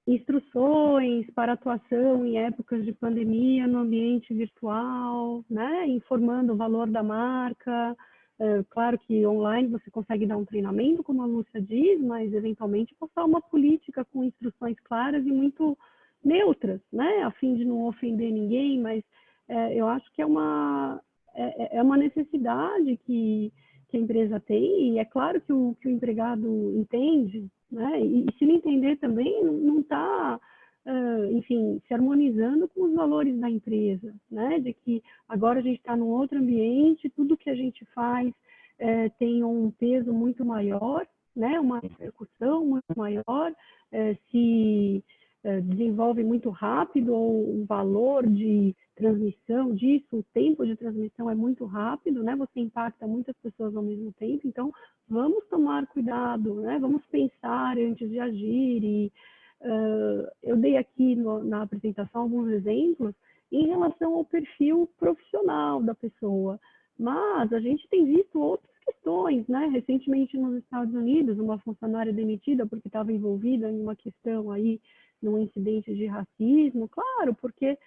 instruções para atuação em épocas de pandemia no ambiente virtual, né? Informando o valor da marca. Claro que online você consegue dar um treinamento, como a Lúcia diz, mas eventualmente passar uma política com instruções claras e muito neutras, né? A fim de não ofender ninguém, mas eu acho que é uma necessidade que a empresa tem, e é claro que o empregado entende, né? E se não entender também, não está, enfim, se harmonizando com os valores da empresa, né? De que agora a gente está num outro ambiente, tudo que a gente faz tem um peso muito maior, né? Uma repercussão muito maior, se desenvolve muito rápido, ou o valor de transmissão disso, o tempo de transmissão é muito rápido, né? Você impacta muitas pessoas ao mesmo tempo, então vamos tomar cuidado, né? Vamos pensar antes de agir. E eu dei aqui na apresentação alguns exemplos em relação ao perfil profissional da pessoa. Mas a gente tem visto outras questões, né? Recentemente nos Estados Unidos, uma funcionária demitida porque estava envolvida em uma questão aí, num incidente de racismo, claro, porque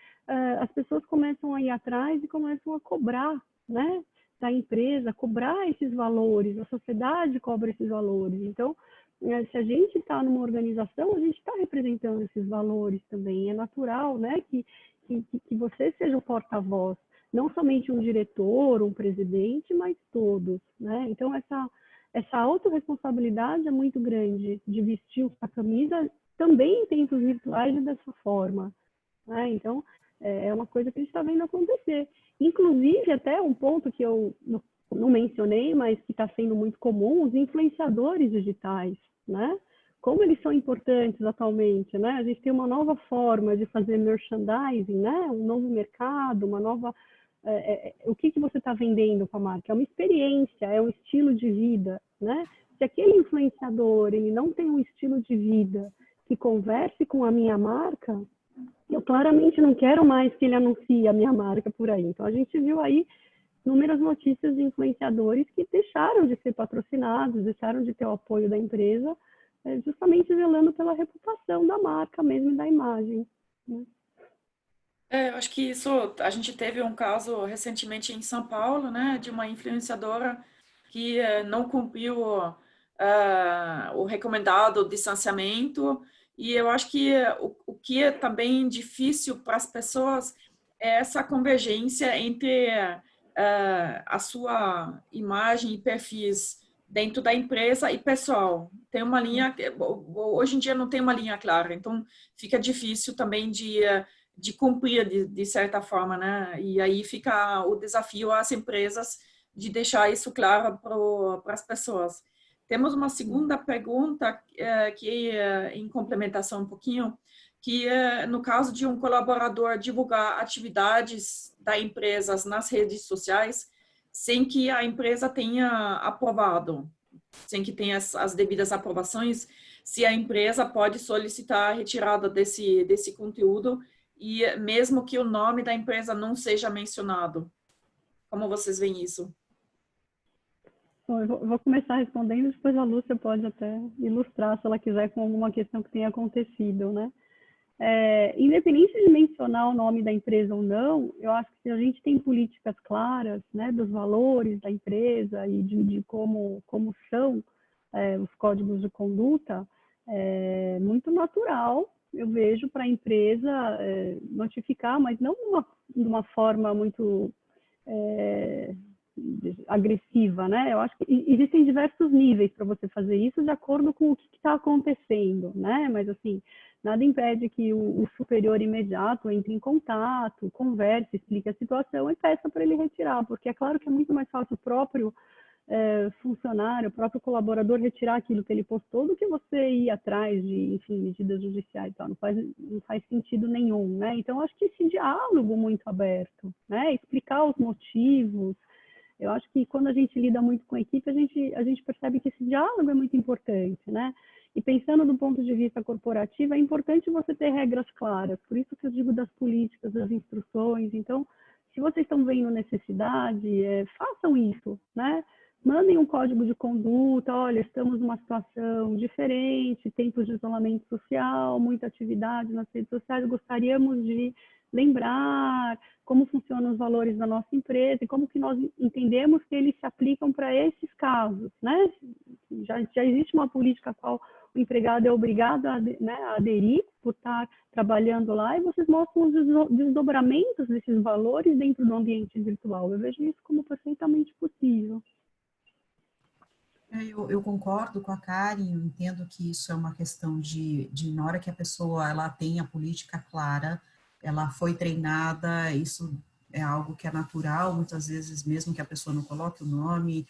as pessoas começam a ir atrás e começam a cobrar, né, da empresa, cobrar esses valores, a sociedade cobra esses valores. Então, se a gente está numa organização, a gente está representando esses valores também. É natural, né, que você seja o porta-voz, não somente um diretor, um presidente, mas todos, né? Então, essa autorresponsabilidade é muito grande de vestir a camisa também em tempos virtuais e dessa forma, né? Então, é uma coisa que a gente está vendo acontecer. Inclusive, até um ponto que eu não mencionei, mas que está sendo muito comum, os influenciadores digitais, né? Como eles são importantes atualmente, né? A gente tem uma nova forma de fazer merchandising, né? Um novo mercado, uma nova... o que você está vendendo com a marca? É uma experiência, é um estilo de vida, né? Se aquele influenciador, ele não tem um estilo de vida que converse com a minha marca, eu claramente não quero mais que ele anuncie a minha marca por aí. Então, a gente viu aí inúmeras notícias de influenciadores que deixaram de ser patrocinados, deixaram de ter o apoio da empresa, justamente zelando pela reputação da marca mesmo e da imagem, né? Eu acho que isso, a gente teve um caso recentemente em São Paulo, né, de uma influenciadora que não cumpriu o recomendado distanciamento, e eu acho que o que é também difícil para as pessoas é essa convergência entre a sua imagem e perfis dentro da empresa e pessoal. Tem uma linha, hoje em dia não tem uma linha clara, então fica difícil também de cumprir de certa forma, né? E aí fica o desafio às empresas de deixar isso claro para as pessoas. Temos uma segunda pergunta que em complementação um pouquinho, que no caso de um colaborador divulgar atividades da empresa nas redes sociais sem que a empresa tenha aprovado, sem que tenha as devidas aprovações, se a empresa pode solicitar a retirada desse conteúdo e mesmo que o nome da empresa não seja mencionado. Como vocês veem isso? Bom, eu vou começar respondendo, depois a Lúcia pode até ilustrar, se ela quiser, com alguma questão que tenha acontecido, né? Independente de mencionar o nome da empresa ou não, eu acho que se a gente tem políticas claras, né, dos valores da empresa e de como são os códigos de conduta, é muito natural, eu vejo, para a empresa notificar, mas não de uma forma muito agressiva, né? Eu acho que existem diversos níveis para você fazer isso de acordo com o que está acontecendo, né? Mas assim, nada impede que o superior imediato entre em contato, converse, explique a situação e peça para ele retirar, porque é claro que é muito mais fácil o próprio funcionário, o próprio colaborador retirar aquilo que ele postou do que você ir atrás de, enfim, medidas judiciais e tal. Não faz sentido nenhum, né? Então, acho que esse diálogo muito aberto, né? Explicar os motivos. Eu acho que quando a gente lida muito com a equipe, a gente percebe que esse diálogo é muito importante, né? E pensando do ponto de vista corporativo, é importante você ter regras claras. Por isso que eu digo das políticas, das instruções. Então, se vocês estão vendo necessidade, façam isso, né? Mandem um código de conduta, olha, estamos numa situação diferente, tempos de isolamento social, muita atividade nas redes sociais, gostaríamos de lembrar como funcionam os valores da nossa empresa e como que nós entendemos que eles se aplicam para esses casos, né? Já existe uma política a qual o empregado é obrigado a aderir por estar trabalhando lá e vocês mostram os desdobramentos desses valores dentro do ambiente virtual. Eu vejo isso como perfeitamente possível. Eu concordo com a Karen, eu entendo que isso é uma questão de na hora que a pessoa ela tem a política clara, ela foi treinada, isso é algo que é natural, muitas vezes mesmo que a pessoa não coloque o nome.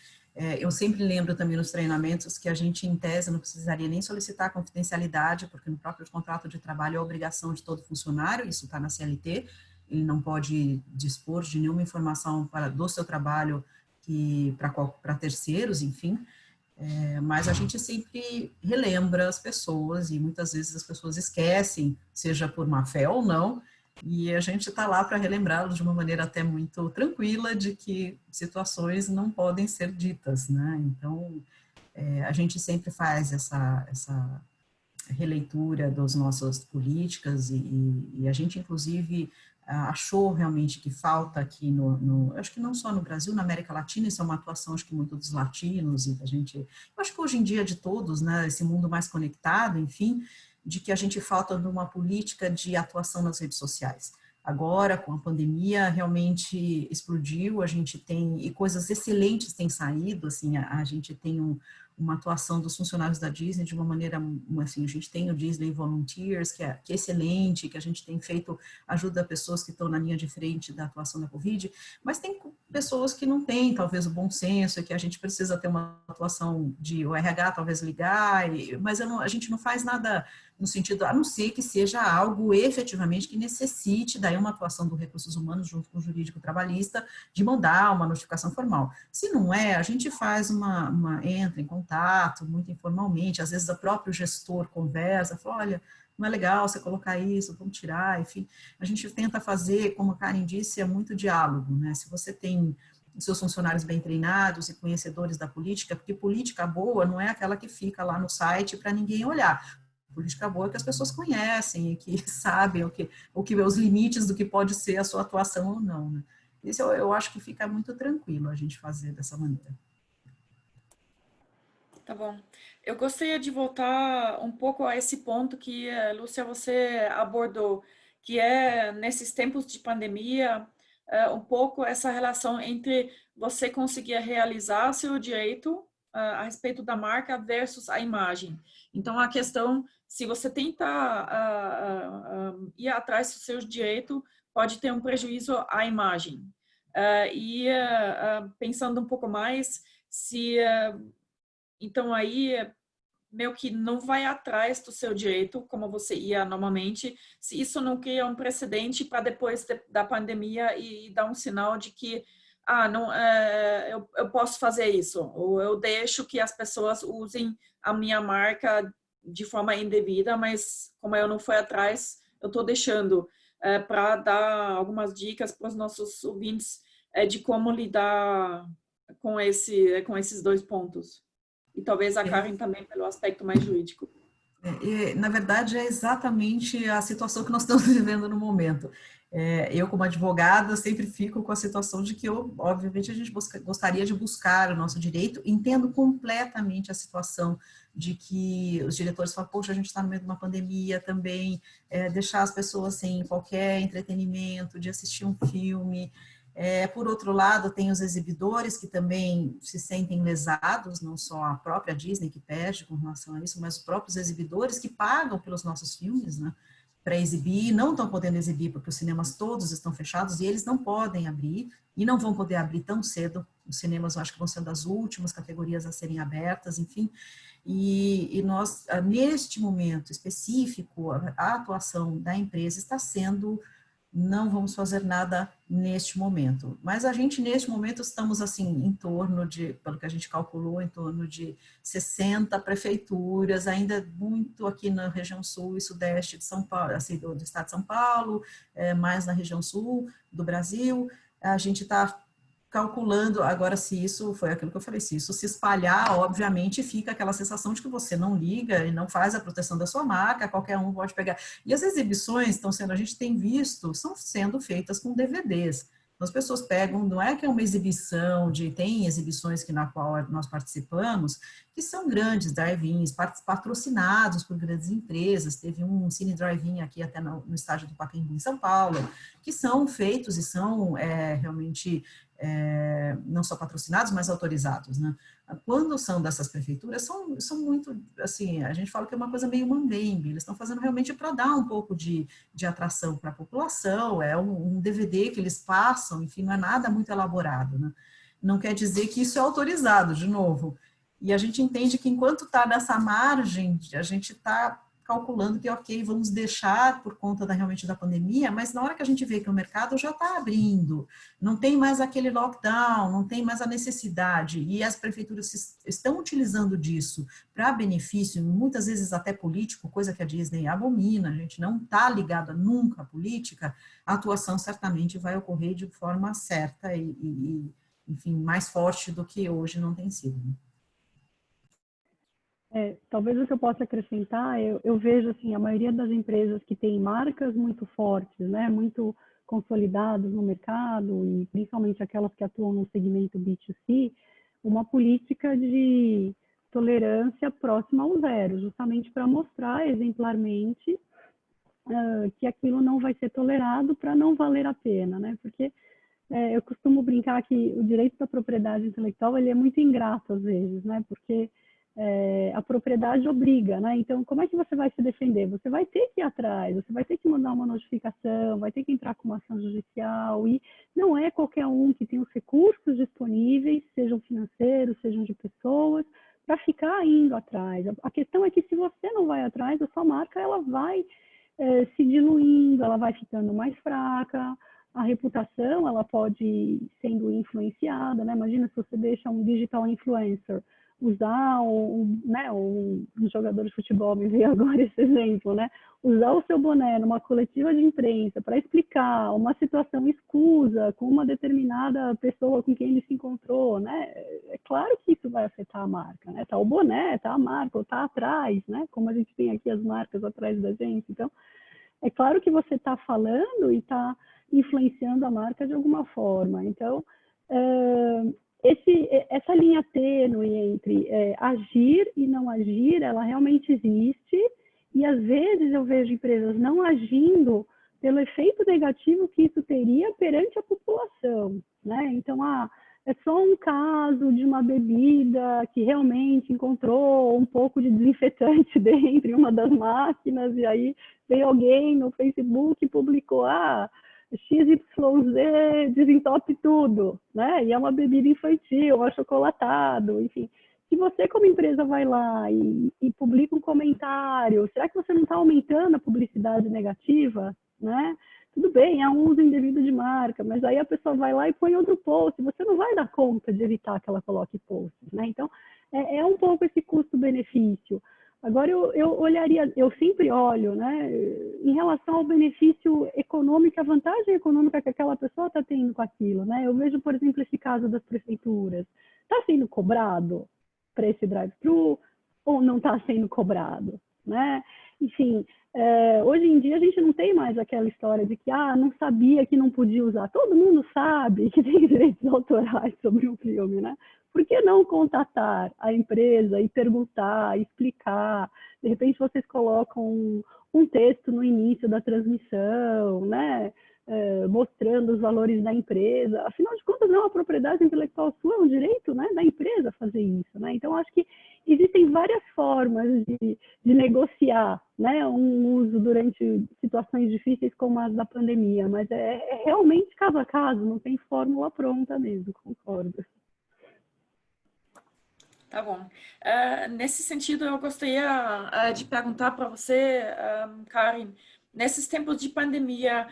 Eu sempre lembro também nos treinamentos que a gente, em tese, não precisaria nem solicitar confidencialidade, porque no próprio contrato de trabalho é obrigação de todo funcionário, isso está na CLT, ele não pode dispor de nenhuma informação do seu trabalho para terceiros, enfim. Mas a gente sempre relembra as pessoas e muitas vezes as pessoas esquecem, seja por má fé ou não, E a gente está lá para relembrá-los de uma maneira até muito tranquila de que situações não podem ser ditas, né? Então, a gente sempre faz essa releitura das nossas políticas e a gente, inclusive, achou realmente que falta aqui acho que não só no Brasil, na América Latina, isso é uma atuação, acho que muito dos latinos e da gente, eu acho que hoje em dia de todos, né, esse mundo mais conectado, enfim, de que a gente falta de uma política de atuação nas redes sociais. Agora, com a pandemia, realmente explodiu, a gente tem, e coisas excelentes têm saído, assim, a gente tem uma atuação dos funcionários da Disney de uma maneira, assim, a gente tem o Disney Volunteers, que é excelente, que a gente tem feito ajuda a pessoas que estão na linha de frente da atuação da Covid, mas tem pessoas que não têm, talvez, o bom senso, que a gente precisa ter uma atuação de o RH, talvez ligar, mas a gente não faz nada no sentido, a não ser que seja algo efetivamente que necessite daí uma atuação do recursos humanos junto com o jurídico trabalhista de mandar uma notificação formal. Se não é, a gente faz entra em contato muito informalmente, às vezes o próprio gestor conversa, fala, olha, não é legal você colocar isso, vamos tirar, enfim. A gente tenta fazer, como a Karen disse, é muito diálogo, né? Se você tem seus funcionários bem treinados e conhecedores da política, porque política boa não é aquela que fica lá no site para ninguém olhar. Política boa é que as pessoas conhecem e que sabem os limites do que pode ser a sua atuação ou não, né? Isso eu acho que fica muito tranquilo a gente fazer dessa maneira. Tá bom. Eu gostaria de voltar um pouco a esse ponto que, Lúcia, você abordou, que é, nesses tempos de pandemia, um pouco essa relação entre você conseguir realizar seu direito a respeito da marca versus a imagem. Então, a questão, se você tenta ir atrás do seu direito, pode ter um prejuízo à imagem. Pensando um pouco mais, se... Então, aí, meio que não vai atrás do seu direito, como você ia normalmente, se isso não cria um precedente para depois da pandemia e dar um sinal de que, não, eu posso fazer isso, ou eu deixo que as pessoas usem a minha marca de forma indevida, mas como eu não fui atrás, eu estou deixando para dar algumas dicas para os nossos ouvintes de como lidar com esses dois pontos. E talvez a Karen também pelo aspecto mais jurídico. Na verdade, é exatamente a situação que nós estamos vivendo no momento. Eu, como advogada, sempre fico com a situação de que, obviamente, a gente gostaria de buscar o nosso direito. Entendo completamente a situação de que os diretores falam, poxa, a gente está no meio de uma pandemia também, deixar as pessoas sem qualquer entretenimento, de assistir um filme. Por outro lado, tem os exibidores que também se sentem lesados, não só a própria Disney que perde com relação a isso, mas os próprios exibidores que pagam pelos nossos filmes, né, para exibir, não estão podendo exibir porque os cinemas todos estão fechados e eles não podem abrir e não vão poder abrir tão cedo. Os cinemas, eu acho que vão ser das últimas categorias a serem abertas, enfim. E nós, neste momento específico, a atuação da empresa está sendo... Não vamos fazer nada neste momento. Mas a gente, neste momento, estamos, assim, em torno de, pelo que a gente calculou, em torno de 60 prefeituras, ainda muito aqui na região sul e sudeste de São Paulo, assim, do estado de São Paulo, mais na região sul do Brasil. A gente está calculando, agora se isso, foi aquilo que eu falei, se isso se espalhar, obviamente fica aquela sensação de que você não liga e não faz a proteção da sua marca, qualquer um pode pegar. E as exibições estão sendo, a gente tem visto, estão sendo feitas com DVDs. As pessoas pegam, não é que é uma exibição, tem exibições na qual nós participamos, que são grandes drive-ins, patrocinados por grandes empresas, teve um cine drive-in aqui até no estádio do Pacaembu, em São Paulo, que são feitos e são realmente... não só patrocinados, mas autorizados, né? Quando são dessas prefeituras, são muito, assim, a gente fala que é uma coisa meio mambembe, eles estão fazendo realmente para dar um pouco de atração para a população, é um DVD que eles passam, enfim, não é nada muito elaborado, né? Não quer dizer que isso é autorizado, de novo, e a gente entende que enquanto está nessa margem, a gente está calculando que, ok, vamos deixar por conta realmente da pandemia, mas na hora que a gente vê que o mercado já está abrindo, não tem mais aquele lockdown, não tem mais a necessidade, e as prefeituras estão utilizando disso para benefício, muitas vezes até político, coisa que a Disney abomina, a gente não está ligada nunca à política, a atuação certamente vai ocorrer de forma certa enfim, mais forte do que hoje não tem sido. Talvez o que eu possa acrescentar, eu vejo assim, a maioria das empresas que têm marcas muito fortes, né, muito consolidadas no mercado, e principalmente aquelas que atuam no segmento B2C, uma política de tolerância próxima ao zero, justamente para mostrar exemplarmente que aquilo não vai ser tolerado para não valer a pena, né? Porque eu costumo brincar que o direito da propriedade intelectual ele é muito ingrato às vezes, né? Porque a propriedade obriga, né? Então, como é que você vai se defender? Você vai ter que ir atrás, você vai ter que mandar uma notificação, vai ter que entrar com uma ação judicial, e não é qualquer um que tem os recursos disponíveis, sejam financeiros, sejam de pessoas, para ficar indo atrás. A questão é que se você não vai atrás, a sua marca ela vai se diluindo, ela vai ficando mais fraca, a reputação ela pode ir sendo influenciada, né? Imagina se você deixa um digital influencer usar um jogador de futebol, me veio agora esse exemplo, né? Usar o seu boné numa coletiva de imprensa para explicar uma situação escusa com uma determinada pessoa com quem ele se encontrou, né? É claro que isso vai afetar a marca, né? Tá o boné, tá a marca, ou tá atrás, né? Como a gente tem aqui as marcas atrás da gente. Então, é claro que você está falando e está influenciando a marca de alguma forma. Então, essa linha tênue entre agir e não agir, ela realmente existe, e às vezes eu vejo empresas não agindo pelo efeito negativo que isso teria perante a população, né? Então, é só um caso de uma bebida que realmente encontrou um pouco de desinfetante dentro em uma das máquinas, e aí veio alguém no Facebook e publicou, XYZ desentope tudo, né? E é uma bebida infantil, achocolatado, enfim. Se você, como empresa, vai lá e publica um comentário, será que você não está aumentando a publicidade negativa, né? Tudo bem, é um uso indevido de marca, mas aí a pessoa vai lá e põe outro post, você não vai dar conta de evitar que ela coloque posts, né? Então, é um pouco esse custo-benefício. Agora, eu olharia, eu sempre olho, né, em relação ao benefício econômico, a vantagem econômica que aquela pessoa está tendo com aquilo, né? Eu vejo, por exemplo, esse caso das prefeituras. Está sendo cobrado para esse drive-thru ou não está sendo cobrado, né? Enfim, hoje em dia a gente não tem mais aquela história de que, não sabia que não podia usar. Todo mundo sabe que tem direitos autorais sobre um filme, né? Por que não contatar a empresa e perguntar, explicar? De repente vocês colocam um texto no início da transmissão, né? Mostrando os valores da empresa. Afinal de contas, não é uma propriedade intelectual sua, é um direito, né, da empresa fazer isso, né? Então, acho que existem várias formas de negociar, né, um uso durante situações difíceis como as da pandemia, mas é realmente caso a caso, não tem fórmula pronta mesmo, concordo. Tá bom. Nesse sentido, eu gostaria de perguntar para você, Karen, nesses tempos de pandemia,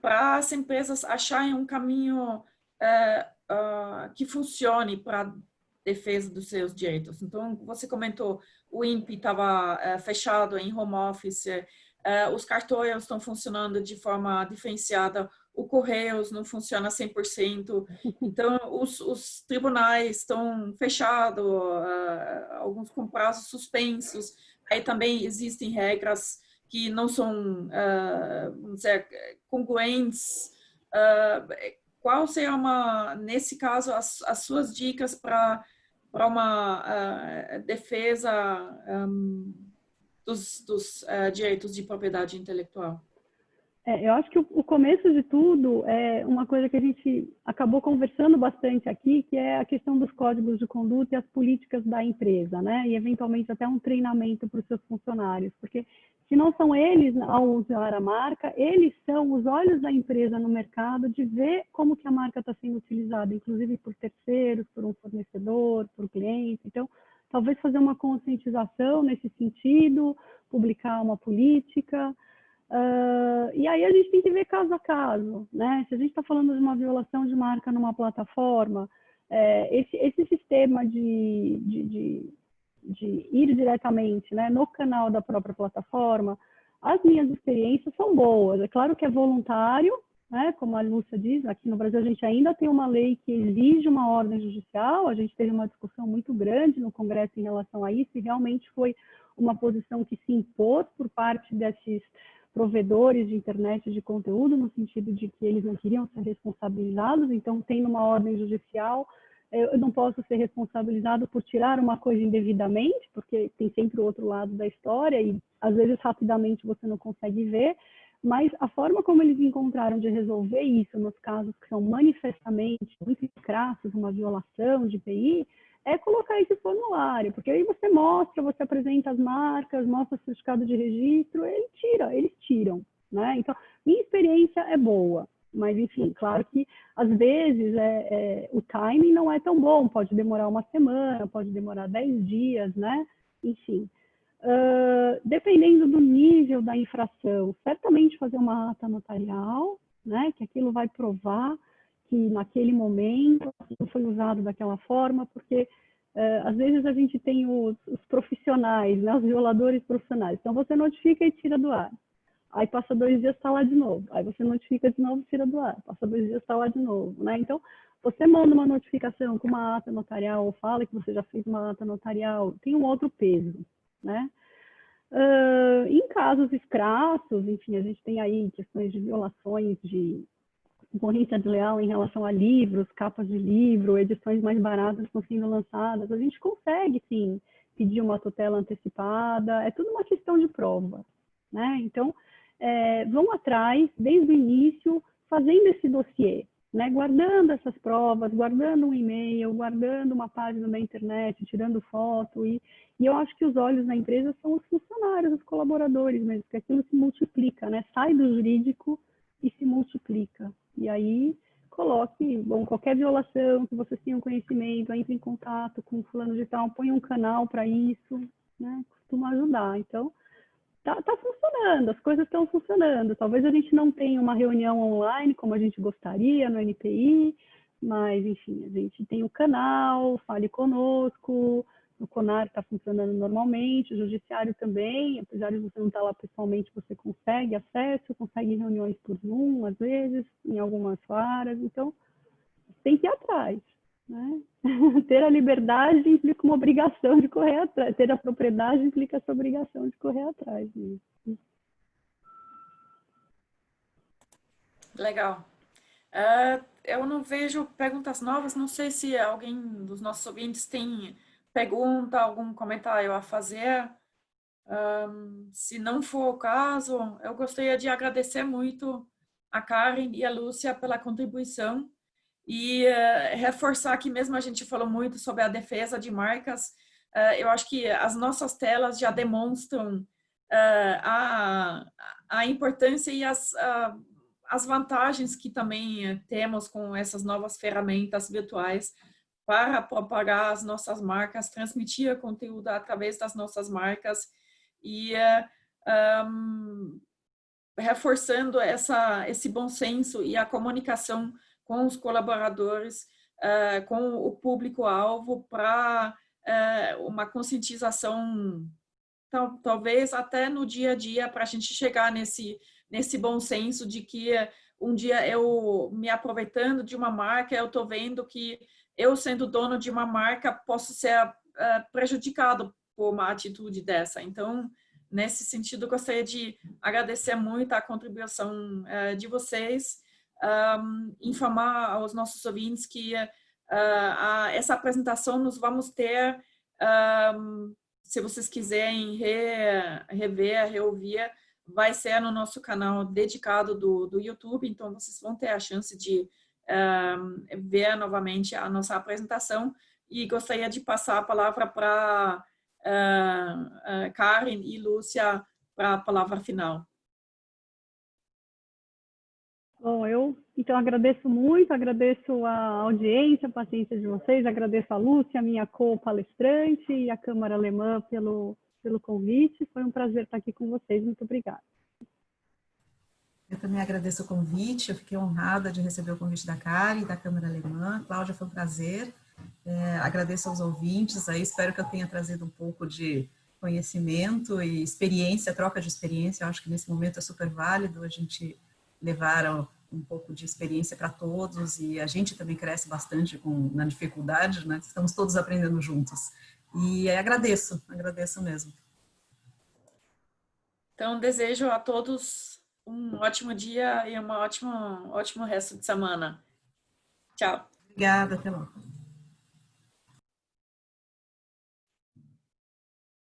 para as empresas acharem um caminho que funcione para a defesa dos seus direitos. Então, você comentou, o INPE estava fechado em home office, os cartórios estão funcionando de forma diferenciada, o Correios não funciona 100%, então os tribunais estão fechados, alguns com prazos suspensos, aí também existem regras que não são, vamos dizer, congruentes. Qual seria, nesse caso, as suas dicas para uma defesa dos direitos de propriedade intelectual? Eu acho que o começo de tudo é uma coisa que a gente acabou conversando bastante aqui, que é a questão dos códigos de conduta e as políticas da empresa, né? E eventualmente até um treinamento para os seus funcionários, porque se não são eles ao usar a marca, eles são os olhos da empresa no mercado de ver como que a marca está sendo utilizada, inclusive por terceiros, por um fornecedor, por cliente. Então, talvez fazer uma conscientização nesse sentido, publicar uma política. E aí a gente tem que ver caso a caso, né? Se a gente está falando de uma violação de marca numa plataforma, esse sistema de ir diretamente, né, no canal da própria plataforma, as minhas experiências são boas. É claro que é voluntário, né, como a Lúcia diz, aqui no Brasil a gente ainda tem uma lei que exige uma ordem judicial, a gente teve uma discussão muito grande no Congresso em relação a isso, e realmente foi uma posição que se impôs por parte desses provedores de internet de conteúdo, no sentido de que eles não queriam ser responsabilizados, então tem uma ordem judicial, eu não posso ser responsabilizado por tirar uma coisa indevidamente, porque tem sempre o outro lado da história e às vezes rapidamente você não consegue ver, mas a forma como eles encontraram de resolver isso nos casos que são manifestamente muito crassos, uma violação de IPI, é colocar esse formulário, porque aí você mostra, você apresenta as marcas, mostra o certificado de registro, eles tiram, né? Então, minha experiência é boa, mas enfim, claro que às vezes o timing não é tão bom, pode demorar uma semana, pode demorar 10 dias, né? Enfim, dependendo do nível da infração, certamente fazer uma ata notarial, né? Que aquilo vai provar que naquele momento não foi usado daquela forma, porque às vezes a gente tem os profissionais, né, os violadores profissionais. Então você notifica e tira do ar. Aí passa 2 dias, está lá de novo. Aí você notifica de novo, tira do ar. Passa 2 dias, está lá de novo, né? Então você manda uma notificação com uma ata notarial ou fala que você já fez uma ata notarial, tem um outro peso, né? Em casos escassos, enfim, a gente tem aí questões de violações de concorrência desleal em relação a livros, capas de livro, edições mais baratas estão sendo lançadas, a gente consegue, sim, pedir uma tutela antecipada, é tudo uma questão de prova, né? Então, vão atrás, desde o início, fazendo esse dossiê, né? Guardando essas provas, guardando um e-mail, guardando uma página na internet, tirando foto, e eu acho que os olhos na empresa são os funcionários, os colaboradores mesmo, porque aquilo se multiplica, né? Sai do jurídico e se multiplica. E aí, coloque, qualquer violação que vocês tenham conhecimento, entre em contato com o fulano de tal, põe um canal para isso, né? Costuma ajudar. Então, tá funcionando, as coisas estão funcionando. Talvez a gente não tenha uma reunião online como a gente gostaria no NPI, mas, enfim, a gente tem o canal, fale conosco, o CONAR está funcionando normalmente, o judiciário também, apesar de você não estar lá pessoalmente, você consegue acesso, consegue reuniões por Zoom, às vezes, em algumas varas, então tem que ir atrás, né? Ter a liberdade implica uma obrigação de correr atrás, ter a propriedade implica essa obrigação de correr atrás mesmo. Legal. Eu não vejo perguntas novas, não sei se alguém dos nossos ouvintes tem pergunta, algum comentário a fazer. Se não for o caso, eu gostaria de agradecer muito a Karen e a Lúcia pela contribuição e reforçar que mesmo a gente falou muito sobre a defesa de marcas, eu acho que as nossas telas já demonstram a importância e as vantagens que também temos com essas novas ferramentas virtuais para propagar as nossas marcas, transmitir conteúdo através das nossas marcas e reforçando esse bom senso e a comunicação com os colaboradores, com o público-alvo para uma conscientização, talvez até no dia a dia, para a gente chegar nesse bom senso de que um dia eu me aproveitando de uma marca, eu estou vendo que eu, sendo dono de uma marca, posso ser prejudicado por uma atitude dessa. Então, nesse sentido, eu gostaria de agradecer muito a contribuição de vocês, informar aos nossos ouvintes que essa apresentação nós vamos ter, se vocês quiserem rever, reouvir, vai ser no nosso canal dedicado do YouTube, então vocês vão ter a chance de ver novamente a nossa apresentação e gostaria de passar a palavra para Karen e Lúcia para a palavra final. Bom, eu então agradeço muito, agradeço a audiência, a paciência de vocês, agradeço a Lúcia, minha co-palestrante, e a Câmara Alemã pelo convite. Foi um prazer estar aqui com vocês. Muito obrigada. Eu também agradeço o convite, eu fiquei honrada de receber o convite da Kari, da Câmara Alemã. Cláudia, foi um prazer. Agradeço aos ouvintes, aí espero que eu tenha trazido um pouco de conhecimento e experiência, troca de experiência. Eu acho que nesse momento é super válido a gente levar um pouco de experiência para todos, e a gente também cresce bastante na dificuldade, né? Estamos todos aprendendo juntos. E agradeço mesmo. Então, desejo a todos um ótimo dia e ótimo resto de semana. Tchau. Obrigada, até logo.